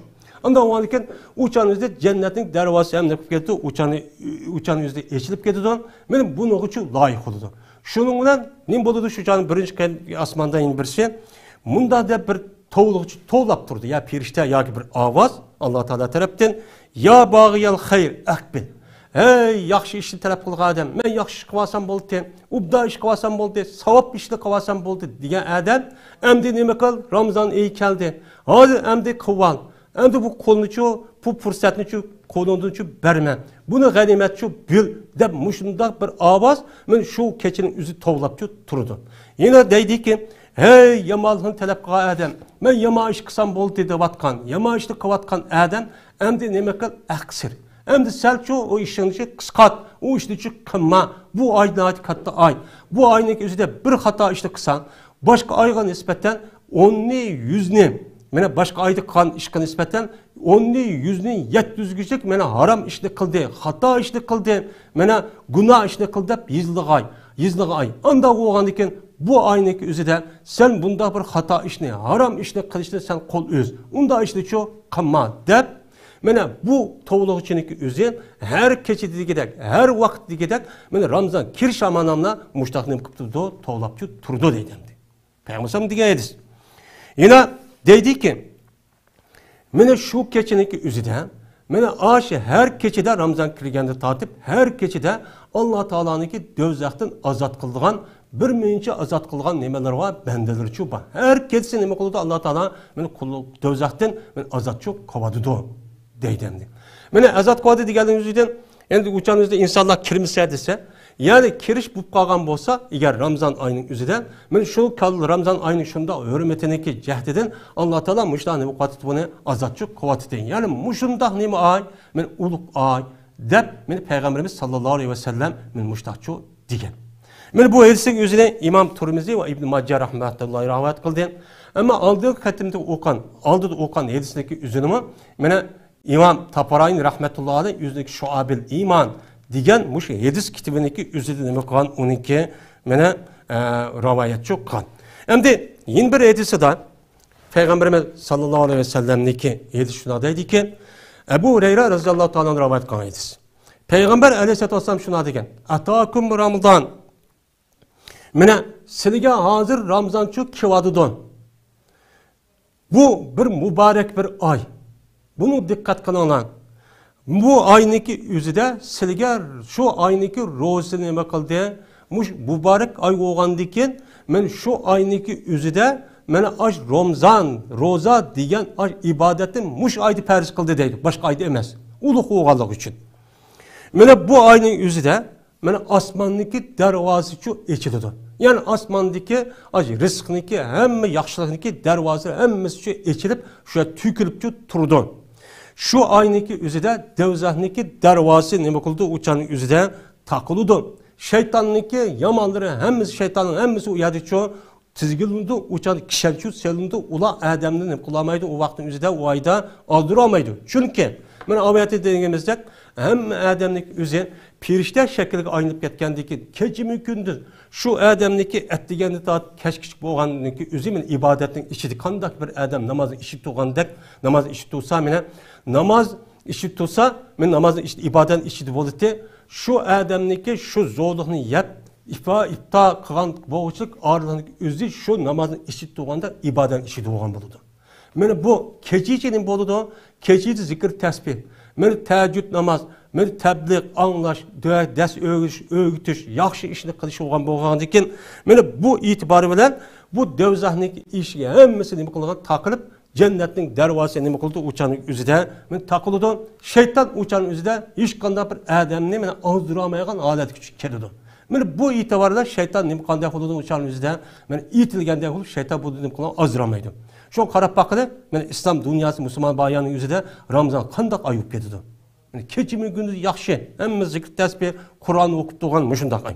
Anda o anken uçan özü cennetin dərvası hem nepib getdi, uçan özü eçilip gididu. Benim bunu üçün layık oludu. Şunun bilen ne boludu şu canın birinci asmandan in birisi. Munda da bir toğlap durdu. Ya pirişte ya ki bir avaz Allah Teala tərəfdən Ya bağıyal xeyr, aqbil. Hey, yaxşı işini tələb qılıq adam. Mən yaxşı iş qıvasan boldu, ubda iş qıvasan boldu, savab işini qıvasan boldu degan adam. Əmdi nima qıl? Ramazan eyi gəldi. Hadi əmdi qıval. Əmdi bu qolunu çu, bu fürsətini çu, qolunu çu bərmə. Bunu qənimet çu bil deb muşundaq bir avaz mən şu keçinin üzü toğlap çu turdu. Yine deydi ki, hey, yamalını tələb qılan adam. Mən yama iş qısan boldu dedi vatqan. Yama işini qıvatqan adam. Əmdi nima qil aqsir. Əmdi səlço o işini qısqat, o işini qımma. Bu aydan katta ay. Bu ayın özüdə bir xata işini qısan, başqa ayğa nisbətən 10-ni 100-ni, mənə başqa ayda qılan işə nisbətən 10-ni 100-ni 700-lük mənə haram işini qıldı, xata işini qıldı, mənə günah işini qıldı, 100-lük ay. Anda olğan ekan bu aynaki özüdə sən bunda bir xata işini, haram işini qilishni sən qol öz. Unda işini ço qımma deb Mene bu toğluq içindeki özü her keçidi digedek, her vakit digedek mene Ramazan kiriş amanamla muştaqnim kıptıdı, toğlapçı turdu deydimdi. Peygamberim diye ediz. Yine deydi ki mene şu keçindeki özü de mene aşı her keçide Ramazan kirgende tatip her keçide Allah Teala'nınki dövzaqdan azat kıldığan bir mühünce azat kılgan nemeler var, bendeler çuba. Her keçisi neme kılıdı Allah Teala mene dövzaqdan azatçı kovadıdı. Deydemdi. Mene azat kovadı digeldiğiniz yüzden endi uçağınızda insanlar kirmişse dese yani kiriş bu qalğan bolsa eğer Ramazan ayının üzüden men şu kal Ramazan ayının şunda hürmetineki cehdeden Allah Teala muştani bu qatıt bunu azatçı kovadı deyin. Yani muşundaq neme ay men uluq ay deb men Peygamberimiz sallallahu aleyhi ve sellem men muştaqçı digen. Men bu hadisin özüne İmam Tirmizi ve İbn Majah rahmetullahi rahmet kıldı. Ama aldığı katimde okan hadisindeki üzünümü mene İmam Taparani rahmetullahi aleyh yüzdeki şuabil iman diyen muş hadis kitabındaki üzüde demek olan onunki mene rivayet çok kan. Endi yeni bir hadisi da Peygamberimiz sallallahu aleyhi ve sellem'deki hadis şuna deydi ki Ebu Hureyre radıyallahu ta'ala rivayet kılan hadis. Peygamber aleyhissalatu vesselam şuna degan: "Atakum Ramazan." Mene sizge hazır Ramazançı kivadıdan. Bu bir mübarek bir ay. Bunu dikkat kılınlar. Bu ayniki yüzüde sizge şu ayniki rozı neme kıldı. Muş mübarek ay olgandiken men şu ayniki yüzüde mene aş Ramazan, roza diyen aş ibadetin muş aydı perhiz kıldı deydi. Başka aydı emez. Uluk olganlık için. Mene bu ayının yüzüde mene asmandaki dervazıçı içildi. Yani asmandaki rızkniki hem yaxşılıkniki dervazı hemmesi içilip şöyle tükülüp turdu. Şu ayniki yüzüde devzahniki dervazı neme kıldı uçanın yüzüde takılıdı. Şeytanniki yamanları hemmesi şeytanın hemmesi uyadı çoğu tizgilindi uçan kişelçü selindi ula Adem'den kılamaydı o vaktin yüzüde o ayda aldıramaydı. Çünkü ben avayatı dediğimizde hem Adem'deki yüzü pirişte şekilde aynıp getkendeki keçimi gündüz şu Adem'deki ettigendi taat keşkişik boğandaki yüzü ibadetin içidi kandak bir Adem namazı işit tuğandak namaz işit tuğsa mene namaz işit tuğsa men namazı işit ibadetin işit boliti şu Adem'deki şu zorluğunu yap İpta kılan boğuçluk ağırlığının yüzü şu namazın işit tuğanda ibadetin işit tuğan buludu. Mene bu keçicinin boludu, keçici zikir tesbih, mene teheccüd namaz, mene tebliğ, anlaş, dua, ders öğütüş, yaxşı işini kılış olgan boğandikin, mene bu itibarı bilen bu devzahniki işe hemmesi nime kılgan takılıp cennetin dervası nime kıldı uçanın yüzüde, mene takılıdı, şeytan uçanın yüzüde hiç kanda bir ademini mene azdıramayan alet gücü kelidi. Mene bu itibarıyla şeytan nime kanda kıldı uçanın yüzüde, mene itilgende kılıp şeytan bu nime kılgan azdıramaydı. Şu karab bakıda, İslam dünyası Müslüman bayanın yüzüde Ramazan kandak ayıp gedidi. Keçimi gündüz yaxşı, hemmimiz zikir tesbih, Kur'an okup doğan müşündak ay.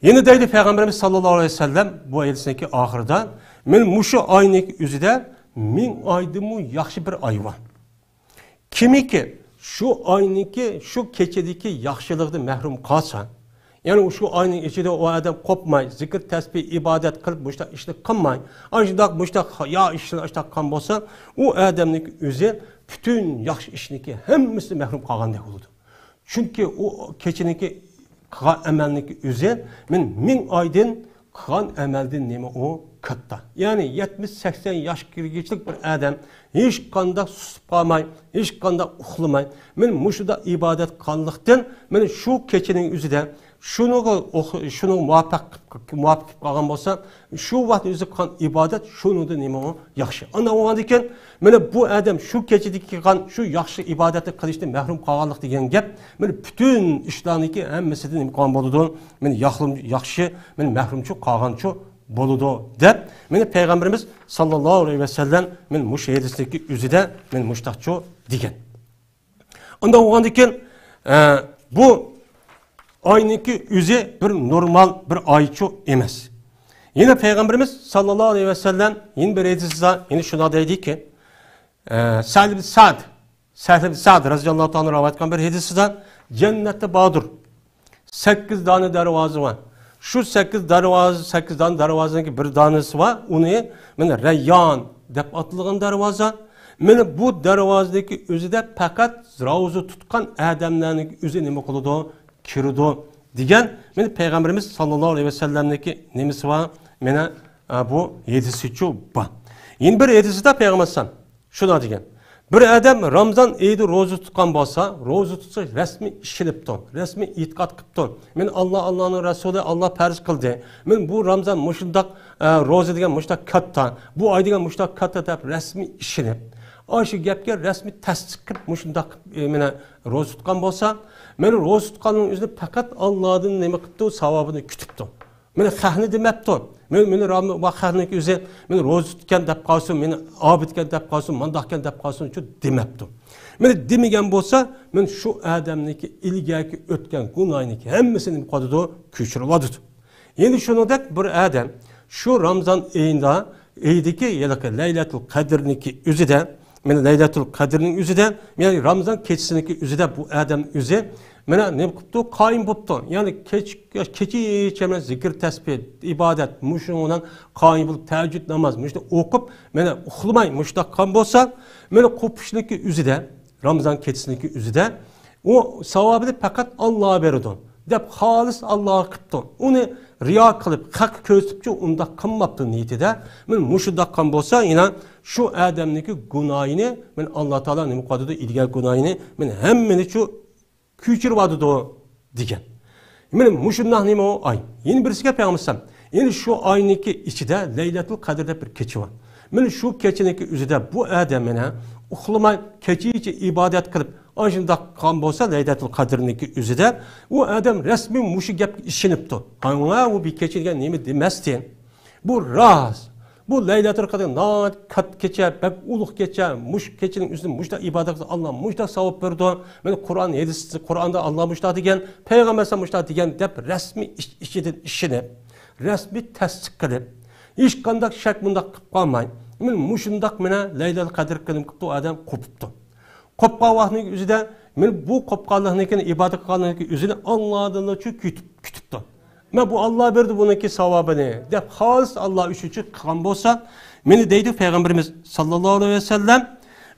Yeni deydi Peygamberimiz sallallahu aleyhi ve sellem bu hadisindeki ahırda, men muşu aynik yüzüde min aydımı yaxşı bir ay var. Kimi ki şu ayniki, şu keçedeki yaxşılıkta mehrum kalsa, yani şu aynı içinde o adam kopmay, zikir, tesbih, ibadet kılıp müştak işini kılmay. Ancak müştak ya işini açtak kan bolsa, o adamın yüzü bütün yaxşı işiniki hemmesi mehrum kalğanday oldu. Çünkü o keçiniki kılan emelniki yüzü min aydın kılan emeldin neme o katta. Yani 70-80 yaş geçlik bir adam hiç kanda susup kalmay, hiç kanda uxlamay. Men muşuda ibadet kanlıktan, men şu keçinin yüzü de şunu muvaffak kalgan bolsa, şu vaxt özü kan ibadet şunu da neme o yaxşı. Ana oğan diken, mene bu adam şu keçideki kan şu yaxşı ibadeti kılıştı mehrum kalganlık degen gep, mene bütün işlarniki hemmesi neme kalgan boludu, mene yaxşı, mene mehrumçu kalgançu boludu dep, mene Peygamberimiz sallallahu aleyhi ve sellem mene muş hadisindeki yüzüde mene muştakçu degen. Onda oğan diken, bu ayniki yüzü bir normal bir ayçı emez. Yine Peygamberimiz sallallahu aleyhi ve sellem yine bir hadisinde yine şuna dedi ki Sahl ibn Sa'd radıyallahu ta'ala rivayet eden bir hadisinde cennette bağdır. 8 tane darvazı var. Şu 8 tane darvazının bir tanesi var. Onu mene Reyyan dep atılgan darvaza. Mene bu darvazadaki özü de fakat ravzu tutkan adamların özü nime kılıdı? Kiridi degen, mene Peygamberimiz sallallahu aleyhi ve sellem'deki nemisi var, mene bu hadisi şu var. Yine bir hadisi de Peygamberimiz şuna degen. Bir adam Ramazan ayida roza tutkan bolsa, roza tutsa resmi işilipti, resmi itiqad qilibdi. Men Allah'ın Resulü Allah farz qildi. Men bu Ramazan mushundaq roza degan mushtaq katta, bu ay degan mushtaq katta deb resmi ishilib, aşı gapga resmi tasdiq qilib mushundaq mena roza tutgan bolsa, men roza tutganning o'zida faqat Allohdan nima qildi, savobini kutibdi. Meni xahni demabdi. Meni vaqtning o'zi meni roza tutgan deb qolsin, meni obidgan deb qolsin, mandaqgan deb qolsin shu demabdi. Meni demagan bo'lsa, men shu odamniki ilgaki o'tgan gunohniki hammasini qodidi, kechiradi. Endi shuningdek bir odam shu Ramazon oyidagi Laylatul Qadrniki o'zida, meni Laylatul Qadrning o'zida, ya'ni Ramazon kechisiniki o'zida bu odam o'zi Mana ne qipti? Qoyim bo'pti. Ya'ni kecha mana zikr, tasbih, ibodat, mushundan qoyim bo'lib tahajjud namoz, mushda o'qib, mana uxlamay mushda qilgan bo'lsa, mana qo'pishniki o'zida, Ramazon kechisiniki o'zida o savobini faqat Alloh beradi. Deb xolis Alloh qilibdi. Uni riyo qilib, haq ko'rsatibchi, unda qilmabdi niyatida. Men mushunda qilgan bo'lsa, yana shu odamniki gunohini men Alloh taolo nima qiladi? Ilgar gunohini men hammani shu kuychirib oladi degan. Men mushunda nima o ay? Yeni birisiga payg'ambar yeni shu oyniki ichida Laylatul Qadr deb bir kecha bor. Men shu kechaniki o'zida bu odam mana uxlamay kecha ibodat qilib Anşında kan bolsa Laylatul Qadr'niki üzüde o adam resmi muşu gap işinipti. Ana o bir keçirgen nemi demestin. Bu raz. Bu Laylatul Qadr naat kat keçe, bek uluq keçe, muş keçinin üstünde muşta ibadet Allah muşta savap verdi. Ben Kur'an hadisi Kur'an'da Allah muşta degen, peygamberse muşta degen dep resmi işini resmi tasdik qilib, hech qanday shak bundaq qilib qolmay. Men muşundaq mena Laylatul Qadr qilib qipti adam qopibdi. Qopqa vaqtning o'zida men bu qopqanlikni ibodat qilganlikni o'zini Allohdan kutibdi. Men bu Alloh berdi buniki savobini deb xolis Alloh uchun qilgan bo'lsa, meni deydi payg'ambarimiz sallallohu alayhi vasallam,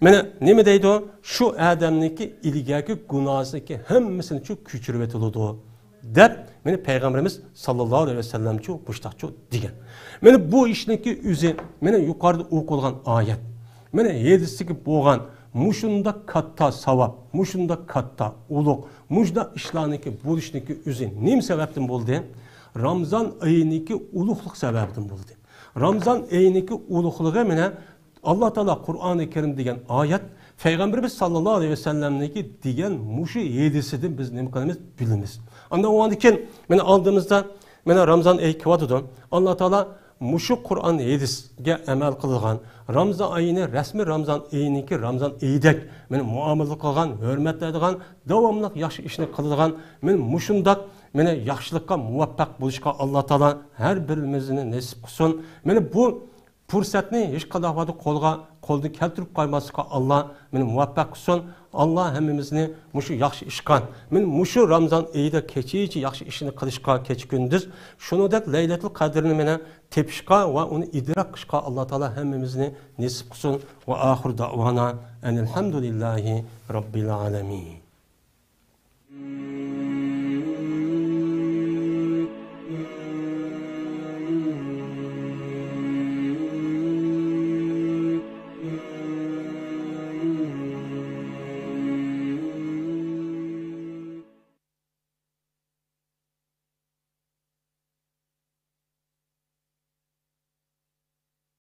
meni nima deydi? Shu odamniki ilgaki gunohniki hammasini shu kechirib etiladi deb meni payg'ambarimiz sallallohu alayhi vasallam chu bushtaqchu degan. Meni bu ishniki o'zi meni yuqorida o'qilgan oyat. Meni hadisdagi bo'lgan Muşunda katta savab, muşunda katta uluk, muşda işlaniki, buluşniki üzün. Nim sebepten buldu? Ramazan ayıniki ulukluk sebepten buldu. Ramazan ayıniki ulukluğu mene Allah Teala Kur'an-ı Kerim degen ayet, Peygamberimiz sallallahu aleyhi ve sellem'deki degen muşu yedisidir biz ne kadar bilimiz. Anda o andiken mene aldığımızda mene Ramazan ayı kıvadıdan Allah Teala muşu Kur'an hadisga amal qilgan Ramazan ayini rasmiy Ramazan ayiniki Ramazan ayidek meni muomala qilgan, hurmatlaydigan, davomli yaxshi ishni qiladigan men mushundaq meni yaxshilikqa muvaffaq bo'lishga Alloh taolo har birimizni nasib qilsin. Meni bu fursatni hech qanday qo'ldan keltirib qo'ymaslikka Alloh meni muvaffaq qilsin. Allah hammamizni mushu yaxshi ishqan. Men mushu Ramazan oyida kechichi yaxshi ishni qilishga kech kunduz shuningdek Laylatul Qadrni mena tepishga va uni idrok qilishga Alloh taolo hammamizni nasib qilsin. Va oxir da'vona alhamdulillahi robbil alamin.